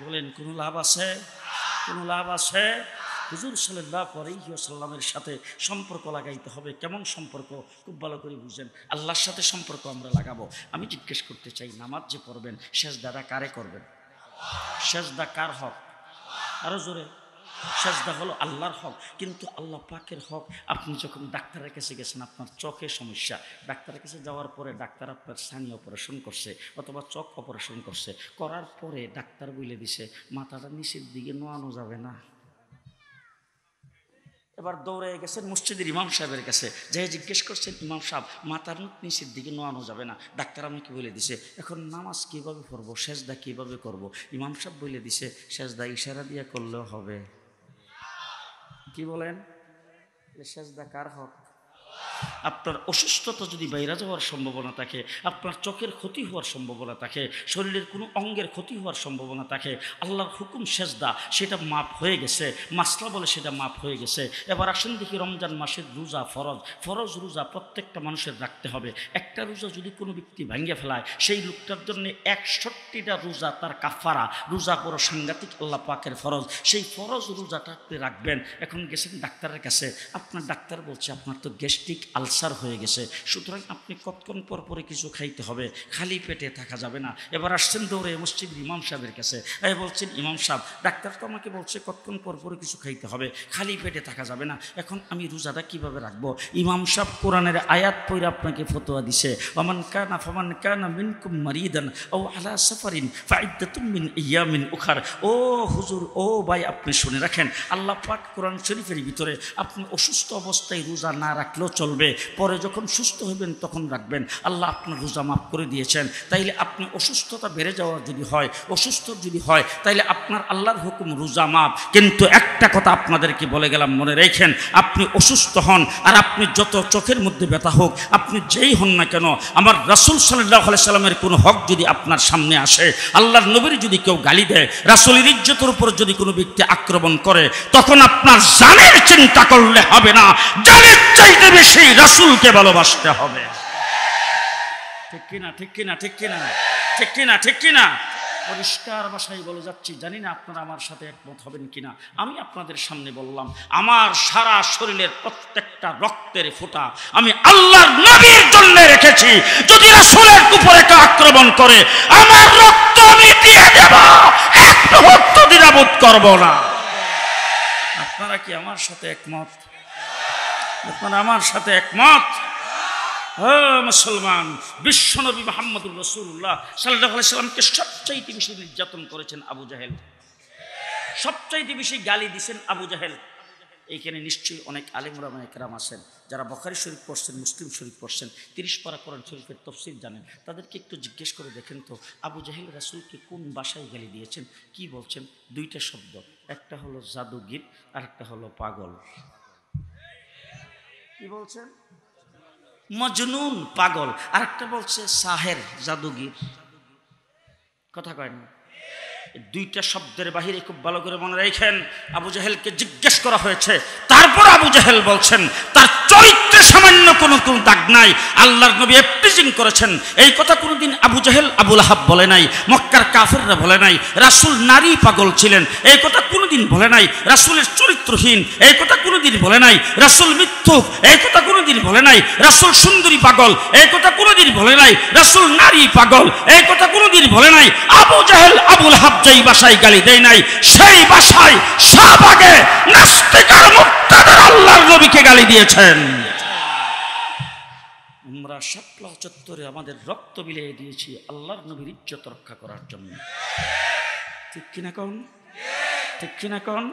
S1: বলেন কোনো লাভ আছে? কোনো লাভ আছে? হুজুর সাল্লাল্লাহু আলাইহি ওয়াসাল্লামের সাথে সম্পর্ক লাগাইতে হবে। কেমন সম্পর্ক? খুব ভালো করে বুঝেন। আল্লাহর সাথে সম্পর্ক আমরা লাগাবো। আমি জিজ্ঞেস করতে চাই, নামাজ যে পড়বেন সেজদাটা কারে করবেন? সেজদা কার হক? আরো জোরে। সেজদা হলো আল্লাহর হক, কিন্তু আল্লাহ পাকের হক। আপনি যখন ডাক্তারের কাছে গেছেন, আপনার চোখে সমস্যা, ডাক্তারের কাছে যাওয়ার পরে ডাক্তার আপনার ছানি অপারেশন করছে অথবা চোখ অপারেশন করছে, করার পরে ডাক্তার বলে দিছে মাথাটা নিচের দিকে নোয়ানো যাবে না। এবার দৌড়ে গেছেন মসজিদের ইমাম সাহেবের কাছে, যাই জিজ্ঞেস করছেন, ইমাম সাহেব মাথার নিচের দিকে নোয়ানো যাবে না। ডাক্তার আমাকে বলে দিছে এখন নামাজ কিভাবে পড়বো, সেজদা কিভাবে করব? ইমাম সাহেব বলে দিছে সেজদা ইশারা দিয়ে করলেও হবে। কি বলেন? সেজদা কার হক? আপনার অসুস্থতা যদি বাইরে যাওয়ার সম্ভাবনা থাকে, আপনার চোখের ক্ষতি হওয়ার সম্ভাবনা থাকে, শরীরের কোনো অঙ্গের ক্ষতি হওয়ার সম্ভাবনা থাকে, আল্লাহর হুকুম সেজদা, সেটা মাপ হয়ে গেছে, মাসলা বলে সেটা মাপ হয়ে গেছে। এবার আসেন দেখি, রমজান মাসের রোজা ফরজ, ফরজ রোজা প্রত্যেকটা মানুষের রাখতে হবে। একটা রোজা যদি কোনো ব্যক্তি ভাঙিয়ে ফেলায়, সেই লোকটার জন্য 61টা রোজা তার কাফারা। রোজা বড় সাংঘাতিক আল্লাহ পাকের ফরজ, সেই ফরজ রোজাটা আপনি রাখবেন। এখন গেছেন ডাক্তারের কাছে, আপনার ডাক্তার বলছে আপনার তো গ্যাস্ট্রিক আলসার আলসার হয়ে গেছে, সুতরাং আপনি কতক্ষণ পর পরে কিছু খাইতে হবে, খালি পেটে থাকা যাবে না। এবার আসছেন দৌড়ে মসজিদের ইমাম সাহেবের কাছে, বলছেন ইমাম সাহেব, ডাক্তার তো আমাকে বলছে কতক্ষণ পর পরে কিছু খাইতে হবে, খালি পেটে থাকা যাবে না, এখন আমি রোজাটা কিভাবে রাখবো? ইমাম সাহেব কোরআনের আয়াত পড়ে আপনাকে ফতোয়া দিছে, ওমান কানা ফামান কানা মিনকুম মারিদান আও আলা সাফারিন ফাইদ্দাতুম মিন আইয়ামিন উখার। ও হুজুর, ও ভাই, আপনি শুনে রাখেন, আল্লাহ পাক কোরআন শরীফের ভিতরে আপনি অসুস্থ অবস্থায় রোজা না রাখলেও চলবে, পরে যখন সুস্থ হইবেন তখন রাখবেন, আল্লাহ আপনার রোজা মাফ করে দিয়েছেন। তাইলে আপনি অসুস্থতা বেড়ে যাওয়া যদি হয়, অসুস্থ যদি হয়, তাইলে আপনার আল্লাহর হুকুম রোজা মাফ। কিন্তু একটা কথা আপনাদেরকে বলে গেলাম, মনে রেখেন, আপনি অসুস্থ হন আর আপনি যত চোখের মধ্যে ব্যথা হোক, আপনি যেই হন না কেন, আমার রাসূল সাল্লাল্লাহু আলাইহি সাল্লামের কোনো হক যদি আপনার সামনে আসে, আল্লাহর নবীর যদি কেউ গালি দেয়, রাসূলের ইজ্জতের উপর যদি কোনো ব্যক্তি আক্রমণ করে, তখন আপনার জানের চিন্তা করলে হবে না, জানের চাইতে বেশি রাসূলকে ভালোবাসতে হবে। ঠিক কিনা, ঠিক কিনা, ঠিক কিনা, ঠিক কিনা, ঠিক কিনা? পরিষ্কার ভাষায় বলে যাচ্ছি, জানি না আপনারা আমার সাথে একমত হবেন কিনা। আমি আপনাদের সামনে বললাম, আমার সারা শরীরের প্রত্যেকটা রক্তের ফোঁটা আমি আল্লাহর নবীর জন্য রেখেছি। যদি রাসূলের উপরে কেউ আক্রমণ করে, আমার রক্ত আমি দিয়ে দেব, এক মুহূর্ত দ্বিধাবোধ করব না। আপনারা কি আমার সাথে একমত? আপনারা আমার সাথে একমত? মুসলমান, বিশ্বনবী মুহাম্মদুর রাসূলুল্লাহ সাল্লাল্লাহু আলাইহি সাল্লামকে সবচাইতে বেশি নির্যাতন করেছেন আবু জাহেল, সবচাইতে বেশি গালি দিয়েছেন আবু জাহেল। এইখানে নিশ্চয়ই অনেক আলেম ওলামা একরাম আছেন যারা বুখারী শরীফ পড়ছেন, মুসলিম শরীফ পড়ছেন, 30 পারা কোরআন শরীফের তাফসীর জানেন। তাদেরকে একটু জিজ্ঞেস করে দেখেন তো, আবু জাহেল রাসূলকে কোন ভাষায় গালি দিয়েছেন? কি বলছেন? দুইটা শব্দ, একটা হলো জাদুগির আর একটা হলো পাগল। কি বলছেন? মজনুন, পাগল, আর একটা বলছে সাহের, জাদুগির। কথা কয় না? দুইটা শব্দের বাহিরে খুব ভালো করে মনে রাখেন। আবু জাহেলকে জিজ্ঞেস করা হয়েছে, তারপর আবু জাহেল বলছেন তার চরিত্রে সামান্য কোনো দাগ নাই, আল্লাহর নবী এপ্রিজিং করেছেন। এই কথা কোনোদিন আবু জাহেল আবু লাহাব বলে নাই, মক্কার কাফেররা বলে নাই। রাসূল নারী পাগল ছিলেন, এই কথা কোনোদিন বলে নাই। রাসূলের চরিত্রহীন, এই কথা কোনোদিন বলে নাই। রাসূল মিথ্যুক, এই কথা কোনোদিন বলে নাই। রাসূল সুন্দরী পাগল, এই কথা কোনোদিন বলে নাই। রাসূল নারী পাগল, এই কথা কোনোদিন বলে নাই। আবু জাহেল আবু লাহাব যেই ভাষায় গালি দেয় নাই, সেই ভাষায় শাহবাগে নাস্তিক আর মুরতাদের আল্লাহর নবীকে গালি দিয়েছেন। আমরা শাপলা চত্বরে আমাদের রক্ত বিলিয়ে দিয়েছি আল্লাহর নবীর ইজ্জত রক্ষা করার জন্য। ঠিক কিনা কোন? ঠিক কিনা কোন?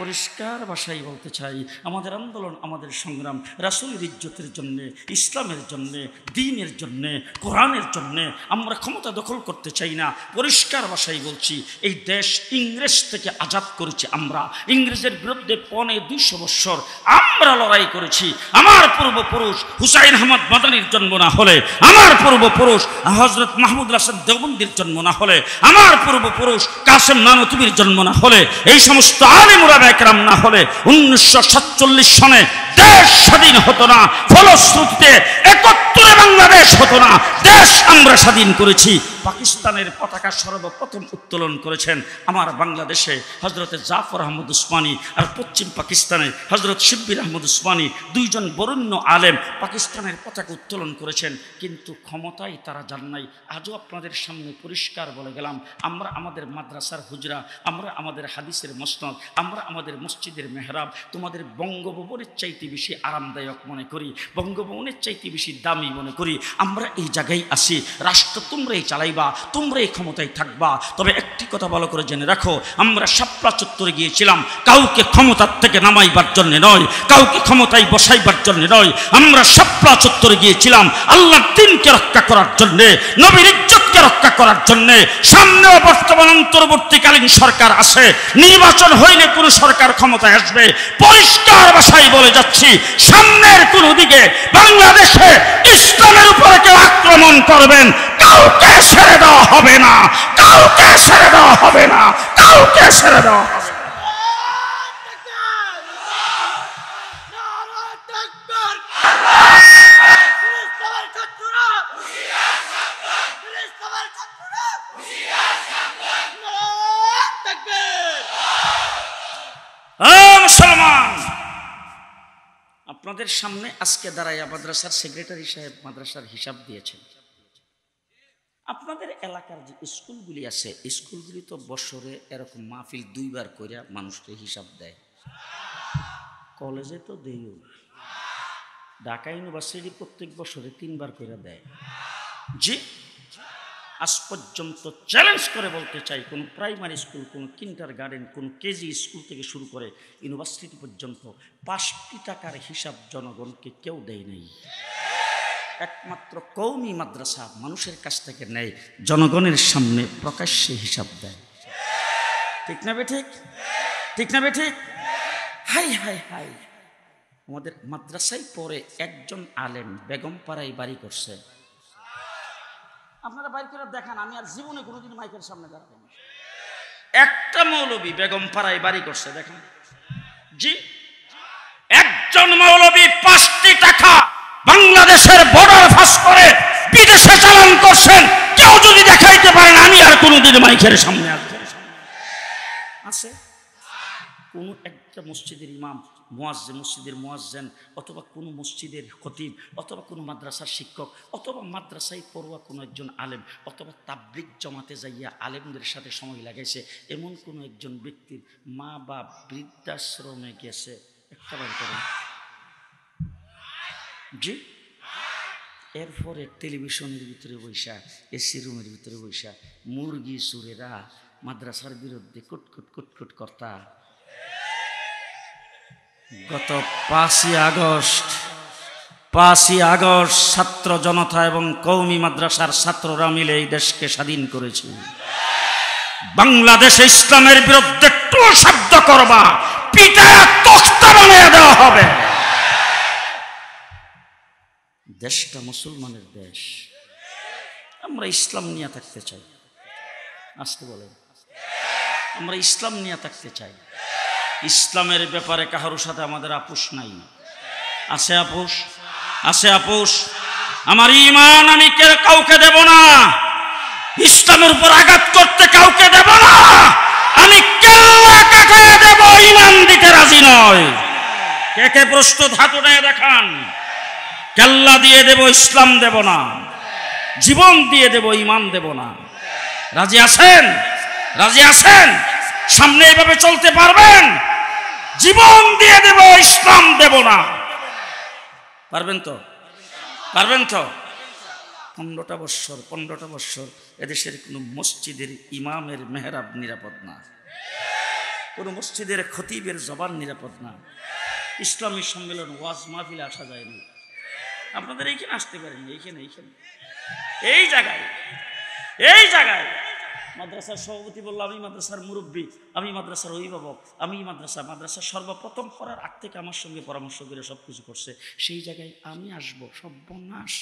S1: পরিষ্কার ভাষায় বলতে চাই, আমাদের আন্দোলন, আমাদের সংগ্রাম রাসূলের ইজ্জতের জন্যে, ইসলামের জন্যে, দ্বীনের জন্যে, কোরআনের জন্যে। আমরা ক্ষমতা দখল করতে চাই না। পরিষ্কার ভাষায় বলছি, এই দেশ ইংরেজ থেকে আজাদ করেছি আমরা। ইংরেজের বিরুদ্ধে 250 বৎসর আমরা লড়াই করেছি। আমার পূর্বপুরুষ হুসাইন আহমদ মাদানির জন্ম না হলে, আমার পূর্বপুরুষ হযরত মাহমুদ হাসান দেওবন্দির জন্ম না হলে, আমার পূর্বপুরুষ কাসেম নানতুবির জন্ম না হলে, এই সমস্ত আলেম ওলামা একরাম না হলে 1947 সনে দেশ স্বাধীন হতো না। ফলশ্রুতিতে 71 বাংলাদেশ হতো না। দেশ আমরা স্বাধীন করেছি। পাকিস্তানের পতাকা সর্বপ্রথম উত্তোলন করেছেন আমার বাংলাদেশে হযরতে জাফর আহমদ উসমানী, আর পশ্চিম পাকিস্তানে হযরত শিব্বির আহমদ উসমানী, দুইজন বরেণ্য আলেম পাকিস্তানের পতাকা উত্তোলন করেছেন। কিন্তু ক্ষমতায় তারা যান নাই। আজও আপনাদের সামনে পরিষ্কার বলে গেলাম, আমরা আমাদের মাদ্রাসার হুজরা, আমরা আমাদের হাদিসের মসনদ, আমরা আমাদের মসজিদের মেহরাব তোমাদের বঙ্গভবনের চাইতে বেশি আরামদায়ক মনে করি, বঙ্গভবনের চাইতে বেশি দামি মনে করি। আমরা এই জায়গায় আসি, রাষ্ট্র তোমরাই চালাইবা, তোমরাই ক্ষমতায় থাকবা। তবে একটি কথা ভালো করে জেনে রাখো, আমরা শাপলা চত্বরে গিয়েছিলাম কাউকে ক্ষমতার থেকে নামাইবার জন্য নয়, কাউকে ক্ষমতায় বসাইবার জন্য নয়। আমরা শাপলা চত্বরে গিয়েছিলাম আল্লাহর দ্বীনকে রক্ষা করার জন্য, নবীর ইজ্জতকে রক্ষা করার জন্য। সামনেও বর্তমান অন্তর্বর্তীকালীন সরকার আছে, নির্বাচন হইলে কোন সরকার ক্ষমতায় আসবে। পরিষ্কার ভাষায় বলে যাচ্ছি, সামনের কোন দিকে বাংলাদেশে ইসলামের উপরে কেউ আক্রমণ করবেন, কাউকে ছেড়ে দেওয়া হবে না, কাউকে ছেড়ে দেওয়া হবে না, কাউকে ছেড়ে দেওয়া হবে না। মুসলমান, আপনাদের সামনে আজকে দাঁড়াইয়া মাদ্রাসার সেক্রেটারি সাহেব মাদ্রাসার হিসাব দিয়েছেন। আপনাদের এলাকার যে স্কুলগুলি আছে, স্কুলগুলি তো বছরে এরকম মাহফিল 2 বার করে মানুষকে হিসাব দেয়। কলেজে তো দেয়, ঢাকা ইউনিভার্সিটি প্রত্যেক বছরে 3 বার করে দেয়। জি, আজ পর্যন্ত চ্যালেঞ্জ করে বলতে চাই, কোন প্রাইমারি স্কুল, কোন কিন্ডার গার্ডেন, কোন কেজি স্কুল থেকে শুরু করে ইউনিভার্সিটি পর্যন্ত 5টি টাকার হিসাব জনগণকে কেউ দেয় নাই। একমাত্র কওমি মাদ্রাসা মানুষের কাছ থেকে নেয়, জনগণের সামনে প্রকাশ্যে হিসাব দেয়। ঠিক না বেঠিক? ঠিক না বেঠিক? হাই হাই হাই, আমাদের মাদ্রাসায় পড়ে একজন আলেম বেগমপাড়ায় বাড়ি করছে। আপনারা বাইর করে দেখান, আমি আর জীবনে কোনোদিন মাইকের সামনে দাঁড়াবো না। একটা মৌলবী বেগমপাড়ায় বাড়ি করছে, দেখেন। জি, একজন মৌলবী 5টি টাকা বাংলাদেশের বর্ডার ফাঁস করে বিদেশে চালান করছেন। কেউ যদি দেখাইতে পারেন, আমি আর কোনোদিন মাইকের সামনে আসবো আছে? কোন একটা মসজিদের ইমাম, মুয়াজ্জিন, মসজিদের মুয়াজ্জিন, অথবা কোনো মসজিদের খতিব, অথবা কোনো মাদ্রাসার শিক্ষক, অথবা মাদ্রাসায় পড়ুয়া কোনো একজন আলেম, অথবা তাবলিগ জমাতে যাইয়া আলেমদের সাথে সময় লাগাইছে এমন কোনো একজন ব্যক্তির মা বা বৃদ্ধাশ্রমে গেছে একটা বার করেন। জি, এরপরে টেলিভিশনের ভিতরে বৈশা, এসি রুমের ভিতরে বৈশা মুরগি সুরেরা মাদ্রাসার বিরুদ্ধে কুটকুট কুটকুট কর্তা। গত 5ই আগস্ট ছাত্র জনতা এবং কওমি মাদ্রাসার ছাত্ররা মিলে এই দেশকে স্বাধীন করেছে। বাংলাদেশে ইসলামের বিরুদ্ধে একটু শব্দ করবা, পিটায়া তখতা বানিয়ে দেওয়া হবে। দেশটা মুসলমানের দেশ, আমরা ইসলাম নিয়ে থাকতে চাই। আসতে বলেন, আমরা ইসলাম নিয়ে থাকতে চাই। ইসলামের ব্যাপারে কারোর সাথে আমাদের আপোষ নাই। আছে আপোষ? আছে আপোষ? আমার ঈমান আমি কাউকে দেব না, ইসলামের উপর আঘাত করতে কাউকে দেব না। আমি কেল্লা কাটায় দেব, ঈমান দিতে রাজি নয়। কে কে প্রস্তুত? হাত উঠায় দেখান। কেল্লা দিয়ে দেব, ইসলাম দেব না। জীবন দিয়ে দেব, ঈমান দেব না। রাজি আছেন? রাজি আছেন? সামনে এইভাবে চলতে পারবেন? জীবন দিয়ে দেব, ইসলাম দেব না। পারবেন তো? পারবেন তো? 15টা বৎসর এদেশের কোনো মসজিদের ইমামের মেহরাব নিরাপদ না, কোনো মসজিদের খতিবের জবান নিরাপদ না। ইসলামী সম্মেলন, ওয়াজ মাহফিলে আসা যায়নি। আপনাদের এইখানে আসতে পারেননি, এইখানে এই জায়গায় মাদ্রাসার সভাপতি বলল, আমি মাদ্রাসার মুরব্বী, আমি মাদ্রাসার অভিভাবক, আমি মাদ্রাসার সর্বপ্রথম করার আগ থেকে আমার সঙ্গে পরামর্শ করে সব কিছু করছে। সেই জায়গায় আমি আসবো, সর্বনাশ।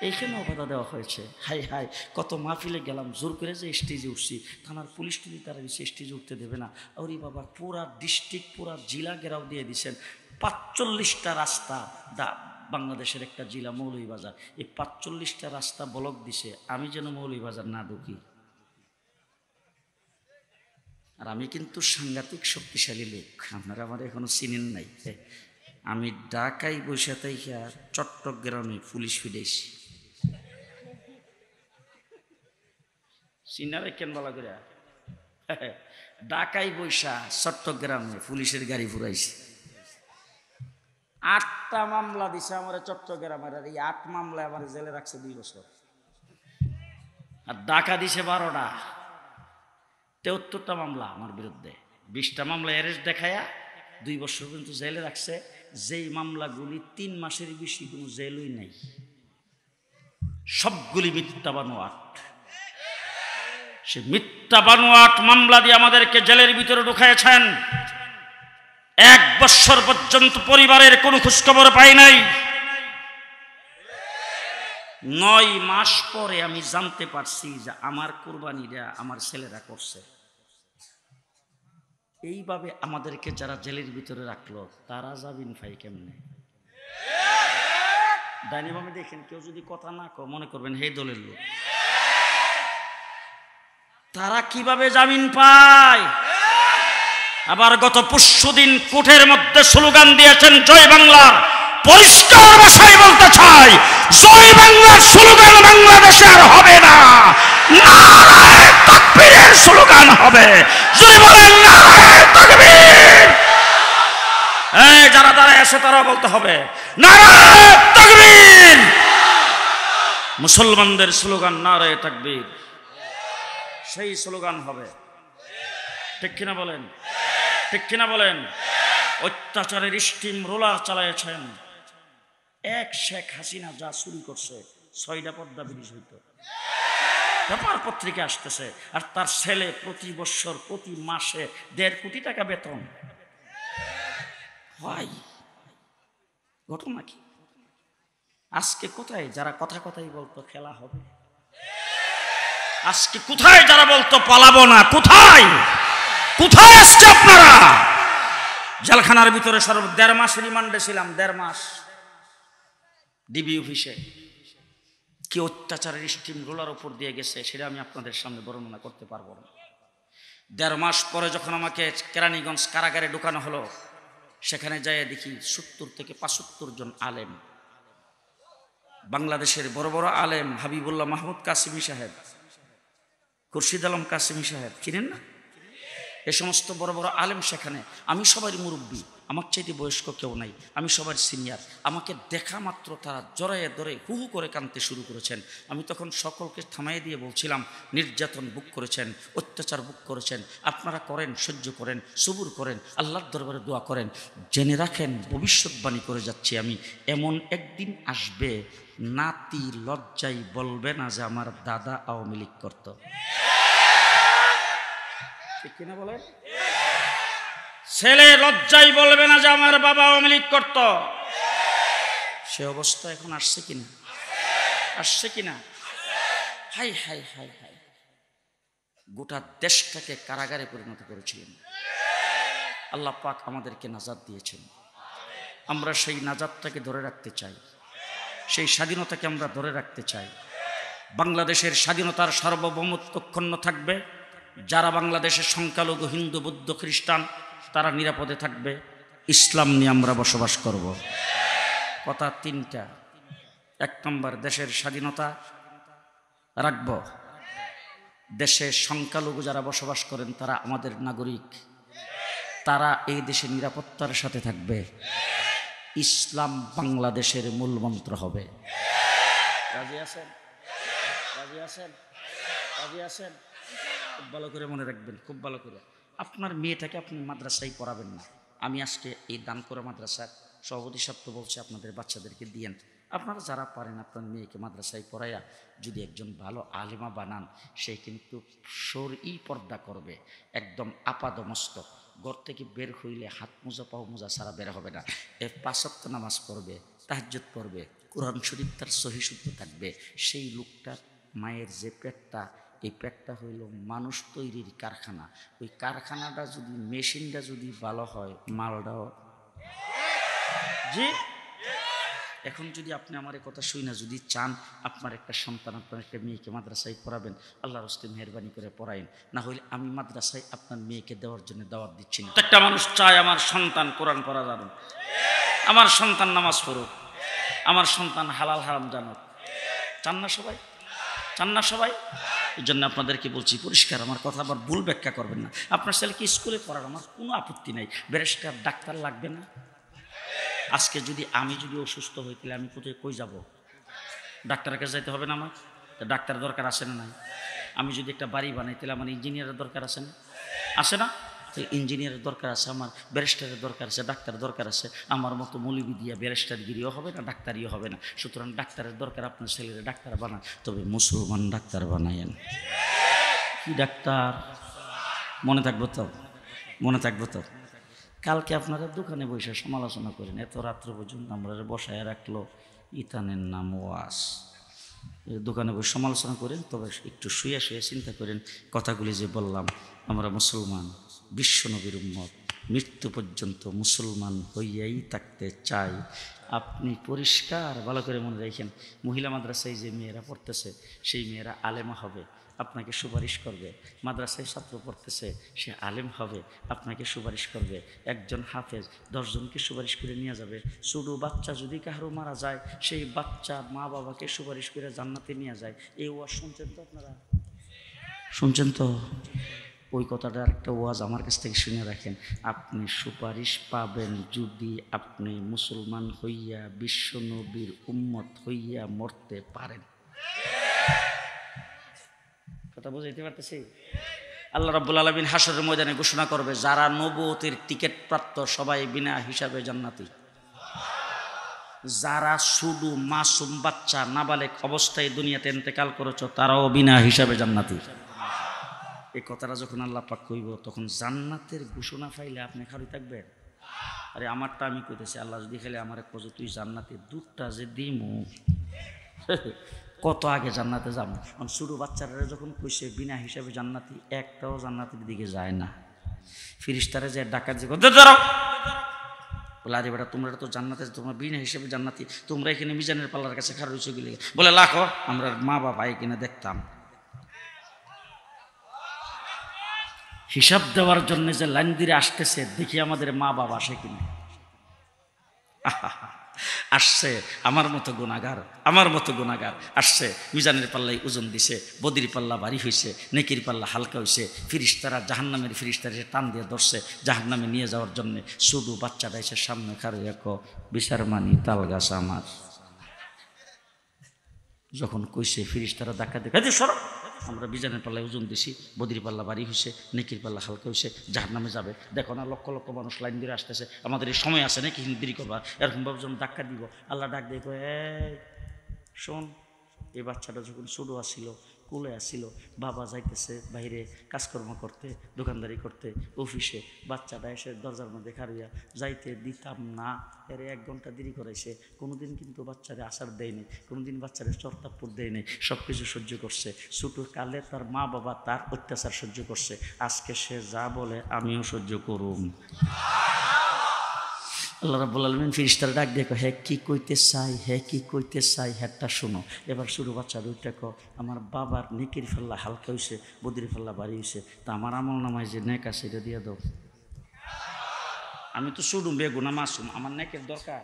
S1: এইখানেও বাধা দেওয়া হয়েছে। হাই হাই, কত মাহফিলে গেলাম, জোর করে যে স্টেজে উঠছি, থানার পুলিশ টুলি তারা দিচ্ছে, স্টেজে উঠতে দেবে না। ওরে বাবা, পুরা ডিস্ট্রিক্ট, পুরা জেলা ঘেরাও দিয়ে দিচ্ছেন। 45টা রাস্তা, বাংলাদেশের একটা জেলা মৌলভীবাজার, এই 45টা রাস্তা ব্লক দিছে, আমি যেন মৌলভীবাজার না ঢুকি। আর আমি কিন্তু সাংঘাতিক শক্তিশালী লোক, আপনারা আমার এখনো চিনেন নাই। আমি ঢাকায় বসে থাইকা চট্টগ্রামে পুলিশ ফিরেছি। চিনারে কেন বলা করে? ঢাকায় বৈশা চট্টগ্রামে পুলিশের গাড়ি ফুরাইছে। 8টা মামলা দিছে আমার চট্টগ্রামের, আর এই 8 মামলায় আমার জেলে রাখছে 2 বছর। আর ঢাকা দিছে 12টা, 73টা মামলা আমার বিরুদ্ধে। 20টা মামলা অ্যারেস্ট দেখায়া 2 বছর পর্যন্ত জেলে রাখছে। যেই মামলাগুলি 3 মাসের বেশি কোনো জেলই নাই, সবগুলি মিথ্যা বানোয়াট। সে মিথ্যা বানোয়াট মামলা দিয়ে আমাদেরকে জেলের ভিতরে ঢুকাইছেন। 1 বছর পর্যন্ত পরিবারের কোনো খোঁজখবর পাই নাই। 9 মাস পরে আমি জানতে পারছি যে আমার কুরবানিটা আমার ছেলেরা করছে। এইভাবে আমাদেরকে যারা জেলের ভিতরে রাখলো তারা জামিন পাই কেমনে? ডাইনিমামে দেখেন, কেউ যদি কথা না কয় মনে করবেন হে দলের লোক। তারা কিভাবে জামিন পায়? আবার গত পরশুদিন কোর্টের মধ্যে স্লোগান দিয়েছেন জয় বাংলার। পরিষ্কার ভাষায় বলতে চাই, জয় বাংলার স্লোগান বাংলাদেশে আর হবে না, নারায়ে তাকবীরের স্লোগান হবে। জয় বলেন নারায়ে তাকবীর। এই যারা দাঁড়ায় আছে তারা বলতে হবে নারায়ে তাকবীর। মুসলমানদের স্লোগান নারায়ে তাকবীর, সেই স্লোগান হবে। ঠিক কিনা বলেন? ঠিক কিনা বলেন? অত্যাচারের স্টিম রোলার চালাইছেন। এক শেখ হাসিনা যা চুরি করছে 6টা পদ্মা ব্রিজ হইত, পেপার পত্রিকা আসতেছে। আর তার ছেলে প্রতি বছর প্রতি মাসে 1.5 কোটি টাকা বেতন হয়। ঘটনা কি? আজকে কোথায় যারা কথা কথাই বলতো খেলা হবে, আজকে কোথায় যারা বলতো পালাবো না, কোথায় কোথায় আসছে আপনারা? জেলখানার ভিতরে 1.5 মাস রিমান্ডে ছিলাম, 1.5 মাস ডিবি অফিসে। কি অত্যাচারের স্টিম রোলার উপর দিয়ে গেছে সেটা আমি আপনাদের সামনে বর্ণনা করতে পারবো না। 1.5 মাস পরে যখন আমাকে কেরানীগঞ্জ কারাগারে ঢোকানো হলো, সেখানে যাই দেখি 70 থেকে 75 জন আলেম, বাংলাদেশের বড় বড় আলেম, হাবিবুল্লাহ মাহমুদ কাসিমি সাহেব, খুরশিদ আলম কাসিমি সাহেব, চিনেন না? এ সমস্ত বড় বড় আলেম সেখানে। আমি সবারই মুরব্বী, আমার চাইতে বয়স্ক কেউ নাই, আমি সবার সিনিয়র। আমাকে দেখা মাত্র তারা জড়াইয়ে ধরে হু হু করে কাঁদতে শুরু করেছেন। আমি তখন সকলকে থামাই দিয়ে বলছিলাম, নির্যাতন বুক করেছেন, অত্যাচার বুক করেছেন, আপনারা করেন, সহ্য করেন, সবুর করেন, আল্লাহর দরবারে দোয়া করেন। জেনে রাখেন, ভবিষ্যৎবাণী করে যাচ্ছি আমি, এমন একদিন আসবে নাতি লজ্জায় বলবে না যে আমার দাদা আওয়ামী লীগ করত। ঠিক কিনা বলেন? ছেলে লজ্জায় বলবে না যে আমার বাবা আওয়ামী লীগ করত। সে অবস্থা এখন আসছে কিনা? আসছে কিনা? হাই হাই হাই হাই, গোটা দেশটাকে কারাগারে পরিণত করেছিলেন। আল্লাহ পাক আমাদেরকে নাজাত দিয়েছেন। আমরা সেই নাজাতটাকে ধরে রাখতে চাই, সেই স্বাধীনতাকে আমরা ধরে রাখতে চাই। বাংলাদেশের স্বাধীনতার সার্বভৌমত্ব অক্ষুণ্ণ থাকবে। যারা বাংলাদেশের সংখ্যালঘু হিন্দু বৌদ্ধ খ্রিস্টান তারা নিরাপদে থাকবে, ইসলাম নিয়ে আমরা বসবাস করব। কথা 3টা। 1 নম্বর, দেশের স্বাধীনতা রাখব। দেশের সংখ্যালঘু যারা বসবাস করেন তারা আমাদের নাগরিক, তারা এই দেশে নিরাপত্তার সাথে থাকবে। ইসলাম বাংলাদেশের মূল মন্ত্র হবে। রাজি আছেন? রাজি আছেন? রাজি আছেন? খুব ভালো করে মনে রাখবেন, খুব ভালো করে। আপনার মেয়েটাকে আপনি মাদ্রাসায় পড়াবেন না। আমি আজকে এই দান করে মাদ্রাসার সভাপতি সাহেব বলছি, আপনাদের বাচ্চাদেরকে দিয়েন। আপনারা যারা পারেন আপনার মেয়েকে মাদ্রাসায় পড়াইয়া যদি একজন ভালো আলেমা বানান, সে কিন্তু শরঈ পর্দা করবে, একদম আপাদমস্তক। ঘর থেকে বের হইলে হাত মোজা পাও মোজা ছাড়া বের হবে না। 5 ওয়াক্ত নামাজ পড়বে, তাহাজ্জুদ পড়বে, কোরআন শরীফ তার সহি শুদ্ধ থাকবে। সেই লোকটার মায়ের যে পেটটা, এই পেটটা হইল মানুষ তৈরির কারখানা। ওই কারখানাটা যদি, মেশিনটা যদি ভালো হয়, মালটাও জি। এখন যদি আপনি আমার কথা শুই না, যদি চান আপনার একটা সন্তান, আপনার একটা মেয়েকে মাদ্রাসায় পড়াবেন, আল্লাহর হস্তে মেহরবানি করে পড়াইন। না হলে আমি মাদ্রাসায় আপনার মেয়েকে দেওয়ার জন্য দাওয়াত দিচ্ছি না। একটা মানুষ চায় আমার সন্তান কোরআন পড়া জানুক, আমার সন্তান নামাজ পড়ুক, আমার সন্তান হালাল হারাম জানুক। চান না সবাই? চান না সবাই? এই জন্য আপনাদেরকে বলছি পরিষ্কার, আমার কথা আবার ভুল ব্যাখ্যা করবেন না। আপনার ছেলেকে স্কুলে পড়ার আমার কোনো আপত্তি নাই, ব্যারিস্টার ডাক্তার লাগবে না। আজকে যদি আমি অসুস্থ হই, তাহলে আমি কোথায় কই যাব? ডাক্তারের কাছে যাইতে হবে না আমার? ডাক্তার দরকার আছে না নাই? আমি যদি একটা বাড়ি বানাই, তাহলে আমার ইঞ্জিনিয়ারের দরকার আছে না? আসে না? তাহলে ইঞ্জিনিয়ারের দরকার আছে, আমার ব্যারিস্টারের দরকার আছে, ডাক্তার দরকার আছে। আমার মতো মৌলবি দিয়া ব্যারিস্টারগিরিও হবে না, ডাক্তারিও হবে না। সুতরাং ডাক্তারের দরকার, আপনার ছেলের ডাক্তার বানান, তবে মুসলমান ডাক্তার বানাইয়েন। কি ডাক্তার? মনে থাকবো তো? মনে থাকবো তো? কালকে আপনারা দোকানে বসে সমালোচনা করেন, এত রাত্র পর্যন্ত আমরা বসায় রাখলো ইতানের নাম ওয়াস। দোকানে বসে সমালোচনা করেন, তবে একটু শুয়ে শুয়ে চিন্তা করেন কথাগুলি যে বললাম। আমরা মুসলমান, বিশ্বনবীর উম্মত, মৃত্যু পর্যন্ত মুসলমান হইয়াই থাকতে চাই। আপনি পরিষ্কার ভালো করে মনে রাখেন, মহিলা মাদ্রাসায় যে মেয়েরা পড়তেছে সেই মেয়েরা আলেমা হবে, আপনাকে সুপারিশ করবে। মাদ্রাসায় ছাত্র পড়তেছে, সে আলেম হবে, আপনাকে সুপারিশ করবে। একজন হাফেজ 10 জনকে সুপারিশ করে নিয়ে যাবে। ছোটো বাচ্চা যদি কারো মারা যায়, সেই বাচ্চা মা বাবাকে সুপারিশ করে জান্নাতে নিয়ে যায়। এই ওয়াজ শুনছেন তো আপনারা? শুনছেন তো? ওই কথাটা একটা ওয়াজ আমার কাছ থেকে শুনে রাখেন। আপনি সুপারিশ পাবেন যদি আপনি মুসলমান হইয়া বিশ্ব নবীর উম্মত হইয়া মরতে পারেন। কথা বুঝাইতে পারতেছি? আল্লাহ রাব্বুল আলামিন হাশরের ময়দানে ঘোষণা করবে, যারা নবুয়তের টিকিট প্রাপ্ত সবাই বিনা হিসাবে জান্নাতি। যারা শুধু মাসুম বাচ্চা নাবালেক অবস্থায় দুনিয়াতে ইন্তেকাল করেছো তারাও বিনা হিসাবে জান্নাতি। এই কথাটা যখন আল্লাহ পাক কইব, তখন জান্নাতের ঘোষণা পাইলে আপনি খালি থাকবেন? আরে আমারটা আমি কইতেছি, আল্লাহ যদি খালি আমার কজ তুই জান্নাতের দুধটা যে দিমু, কত আগে জান্নাতে যাবো। ছোটো বাচ্চারা যখন কইছে বিনা হিসাবে জান্নাতি, একটাও জান্নাতের দিকে যায় না। ফিরিস্তারা যে ডাকাত যে দাঁড়াও, বলে আরে বেটা তোমরা তো জান্নাতে, তোমরা বিনা হিসাবে জান্নাতি, তোমরা এখানে মিজানের পাল্লার কাছে খারাপ হয়েছে গেলে বলে লাখো আমরা মা বাবা এখানে দেখতাম। হিসাব দেওয়ার জন্য যে লাইন দিয়ে আসতেছে, দেখি আমাদের মা বাবা আসে কিনা। আসছে আমার মতো গুনাহগার, আমার মতো গুনাহগার আসছে, মিজানের পাল্লাই ওজন দিছে, বদির পাল্লা ভারী হয়েছে, নেকির পাল্লা হালকা হয়েছে। ফিরিস্তারা জাহান্নামের ফিরিস্তারা টান দিয়ে ধরছে জাহান্নামে নিয়ে যাওয়ার জন্যে। শুধু বাচ্চাটা এসে সামনে খারো এক বিচার মানি তাল গাছ আমার। যখন কইছে ফিরিস্তারা ধাক্কা দিয়ে সরো, আমরা বিজানের পাল্লায় ওজন দিছি, বদির পাল্লা ভারী হয়েছে, নেকির পাল্লা হালকা হয়েছে, জাহান্নামে যাবে। দেখো না লক্ষ লক্ষ মানুষ লাইন দিয়ে আসতেছে, আমাদের এই সময় আছে নাকি দেরি করবা? এরকমভাবে যখন ধাক্কা দিব, আল্লাহ ডাক দিয়ে কয় এই শোন, এই বাচ্চাটা যখন ছোটো আসছিল, কোলে আসছিল, বাবা যাইতেছে বাইরে কাজকর্ম করতে, দোকানদারি করতে, অফিসে, বাচ্চাটা এসে দরজার মধ্যে খাড়িয়া যাইতে দিতাম না, এর 1 ঘন্টা দেরি করাইছে। কোনোদিন কিন্তু বাচ্চারে আসার দেয়নি, কোনোদিন বাচ্চারে চর্তাপুর দেয়নি, সব কিছু সহ্য করছে। ছোটো কালে তার মা বাবা তার অত্যাচার সহ্য করছে, আজকে সে যা বলে আমিও সহ্য করুম। আল্লাহ রাব্বুল আলামিন ফিরিস্তারা ডাক দিয়ে কয়, হ্যাঁ কি কইতে চাই, হ্যাঁ কি কইতে চাই, হ্যাঁটা শোনো। এবার শুরু বাচ্চা দুইটা কো, আমার বাবার নেকির ফাল্লা হালকা হয়েছে, বদির ফাল্লা ভারী হয়েছে, তা আমার আমল নামায় যে নেক আছে এটা দিয়ে দাও। আমি তো শুধু বেগুনা মাসুম, আমার নেকের দরকার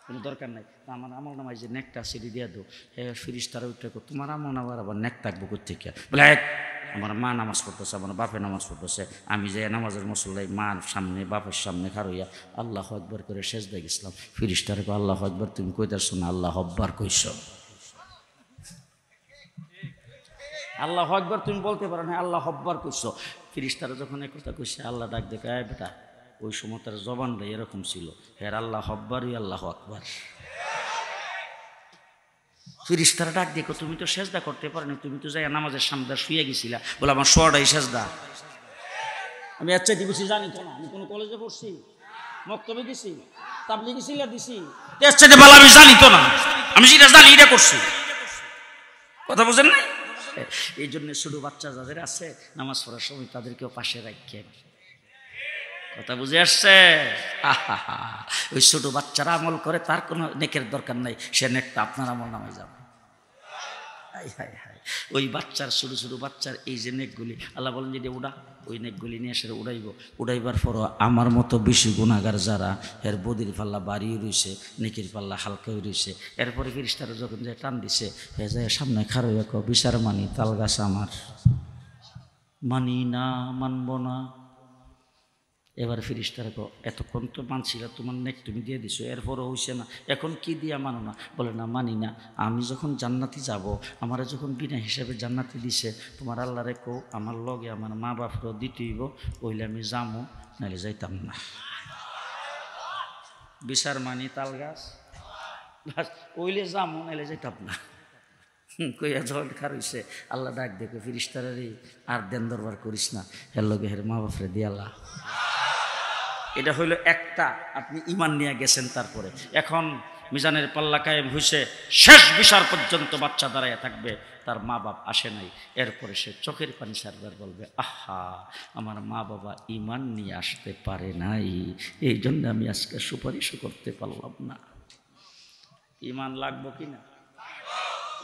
S1: কোনো দরকার নাই, তা আমার আমল নামায় যে নেকটা আছে এটা দিয়ে দাও। হ্যাঁ ফিরিস্তারা ওইটা কো, তোমার আমল নামার আবার নেক থাকবো কোথেকে? বলে আমার মা নামাজ পড়তেছে, আমার বাপে নামাজ পড়তেছে, আমি যে নামাজের মুসল্লাই মার সামনে বাপের সামনে খারইয়া আল্লাহু আকবার করে সেজদায় গেছিলাম। ফিরিস্তারে কো, আল্লাহু আকবার তুমি কইতাছো না, আল্লাহু আকবার কইছ। আল্লাহু আকবার তুমি বলতে পারো না, আল্লাহু আকবার কইছ। ফিরিস্তারা যখন এই কথা কইছে, আল্লাহ ডাক দেখে, আয় বেটা ওই সময় তার জবানটা এরকম ছিল, হ্যাঁ আল্লাহু আকবারই আল্লাহু আকবার। ফিরিস্তারা ডাক দেখো, তুমি তো সেজদা করতে পারো না, তুমি তো যাই নামাজের সামনে শুয়ে গেছিলা। বলে আমার শোয়াটাই সেজদা। আমি আচ্ছা দিবসি জানি তো না, আমি কোনো কলেজে পড়ছি, মক্তবে গেছি, তাবলিগি সিলা দিছি, বলা আমি জানি তো না, আমি যেটা জানি এটা করছি। কথা বুঝেন না? এই জন্য ছোট বাচ্চা যাদের আছে নামাজ পড়ার সময় তাদেরকেও পাশে রাখেন। কথা বুঝে আসছে? ওই ছোট বাচ্চারা আমল করে, তার কোনো নেকের দরকার নাই, সে নেকটা আপনার আমল নামায় যাবে। ওই বাচ্চার ছোটো ছোটো বাচ্চার এই যে নেকগুলি আল্লাহ বলেন যে উড়া, ওই নেকগুলি নিয়ে এসে উড়াইব। উড়াইবার পরও আমার মতো বেশি গুণাগার যারা, এর বদির পাল্লা বাড়িয়ে রয়েছে, নেকির পাল্লা হালকা হয়ে রয়েছে। এরপরে ফিরিস্তারা যখন যে টান দিছে, হে যায় সামনে খারো এক বিচার মানি তাল গাছ আমার, মানি না, মানব না। এবার ফিরিস্তারা কো, এতক্ষণ তো মানছিল, তোমার নেক তুমি দিয়ে দিছো, এরপরও হইছে না, এখন কি দিয়া মানো না? বলে না মানি না, আমি যখন জান্নাতি যাব, আমারা যখন বিনা হিসাবে জান্নাতি দিছে, তোমার আল্লাহ রেখো আমার লগে আমার মা বাপরও দিতেইব, ওইলে আমি যামো, নাহলে যাইতাম না। বিচার মানি তাল গাছ, ওইলে যামো নাহলে যাইতাম না। কইয়া জল খার হইছে, আল্লাহ ডাক দেখো ফিরিস্তারা রে, আর দেন দরবার করিস না, হের লগে হের মা বাপরে দিয়ালা। এটা হইল একটা, আপনি ইমান নিয়ে গেছেন। তারপরে এখন মিজানের পাল্লা কায়েম হইছে, শেষ বিচার পর্যন্ত বাচ্চা দাঁড়াইয়া থাকবে, তার মা বাপ আসে নাই। এরপরে সে চোখের পানি সারবার বলবে, আহা আমার মা বাবা ইমান নিয়ে আসতে পারে নাই, এই জন্য আমি আজকে সুপারিশও করতে পারলাম না। ইমান লাগবো কিনা?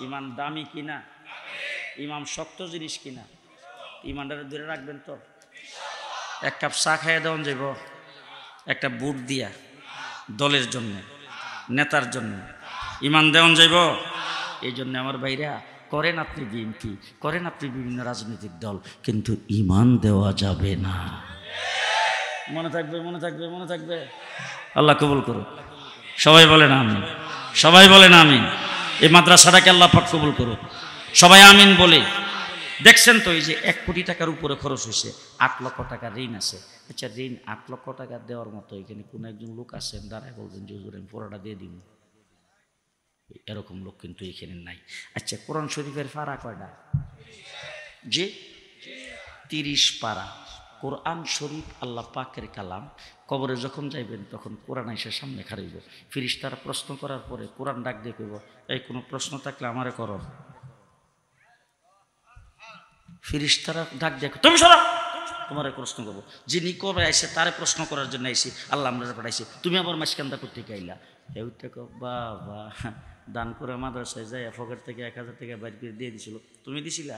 S1: ইমান দামি কিনা? ইমাম শক্ত জিনিস কিনা, ইমানটারে দূরে রাখবেন তো। এক কাপ চা খাইয়ে দেওয়া যাইব, একটা বুট দিয়া দলের জন্য, নেতার জন্য ইমান দেওয়া যাইব। এই জন্য আমার ভাইরা, করেন আপনি বিএনপি, করেন আপনি বিভিন্ন রাজনৈতিক দল, কিন্তু ইমান দেওয়া যাবে না। মনে থাকবে, মনে থাকবে, মনে থাকবে। আল্লাহ কবুল করুন। সবাই বলেন আমিন, সবাই বলেন আমিন। এই মাদ্রাসাটাকে আল্লাহ পাক কবুল করুন। সবাই আমিন বলে। দেখছেন তো এই যে 1 কোটি টাকার উপরে খরচ হয়েছে, 8 লক্ষ টাকা ঋণ আছে। আচ্ছা, ঋণ 8 লক্ষ টাকা দেওয়ার মতো এখানে কোন একজন লোক আছেন দাঁড়ায় বলবেন যে হুজুর আমি পুরোটা দিয়ে দিন? এরকম লোক কিন্তু এখানে নাই। আচ্ছা, কোরআন শরীফের পারা কয়টা? যে 30 পারা। কোরআন শরীফ আল্লাহ পাকের কালাম। কবরে যখন যাইবেন তখন কোরআন এসে সামনে খাড়াইব। ফেরেশতারা প্রশ্ন করার পরে কোরআন ডাক দিয়ে কইব, এই কোনো প্রশ্ন থাকলে আমারে করো। ফেরেশতারা ডাক দিয়ে তুমি সরো, তোমারে প্রশ্ন করবো। যিনি কবে আইসে তারে প্রশ্ন করার জন্য আইসি, আল্লাহ আমরা পাঠাইছি, তুমি আবার মাঝখানটা করতে গাইলা। এইটা বাবা, দান করে মাদ্রাসায় যাই পকেট থেকে 1000 টাকা বাইর করে দিয়ে দিছিল। তুমি দিছিলা?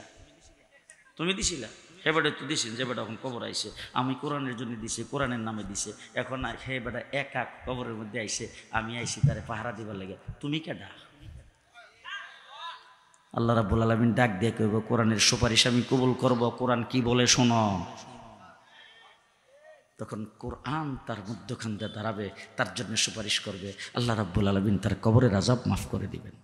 S1: তুমি দিছিলা? হে বেটা তো দিছেন, যে বেটা এখন কবর আইসে, আমি কোরআনের জন্য দিছি, কোরআনের নামে দিছে। এখন হে বেটা একা কবরের মধ্যে আইসে, আমি আইসি তারে পাহারা দিবার লাগে, তুমি কেডা? আল্লাহ রাব্বুল আলামিন ডাক দিয়ে কইব, কোরআনের সুপারিশ আমি কবুল করব, কোরআন কি বলে শোনো। তখন কোরআন তার মধ্যখান দিয়ে দাঁড়াবে, তার জন্য সুপারিশ করবে। আল্লাহ রাব্বুল আলামিন তার কবরের আযাব মাফ করে দিবেন।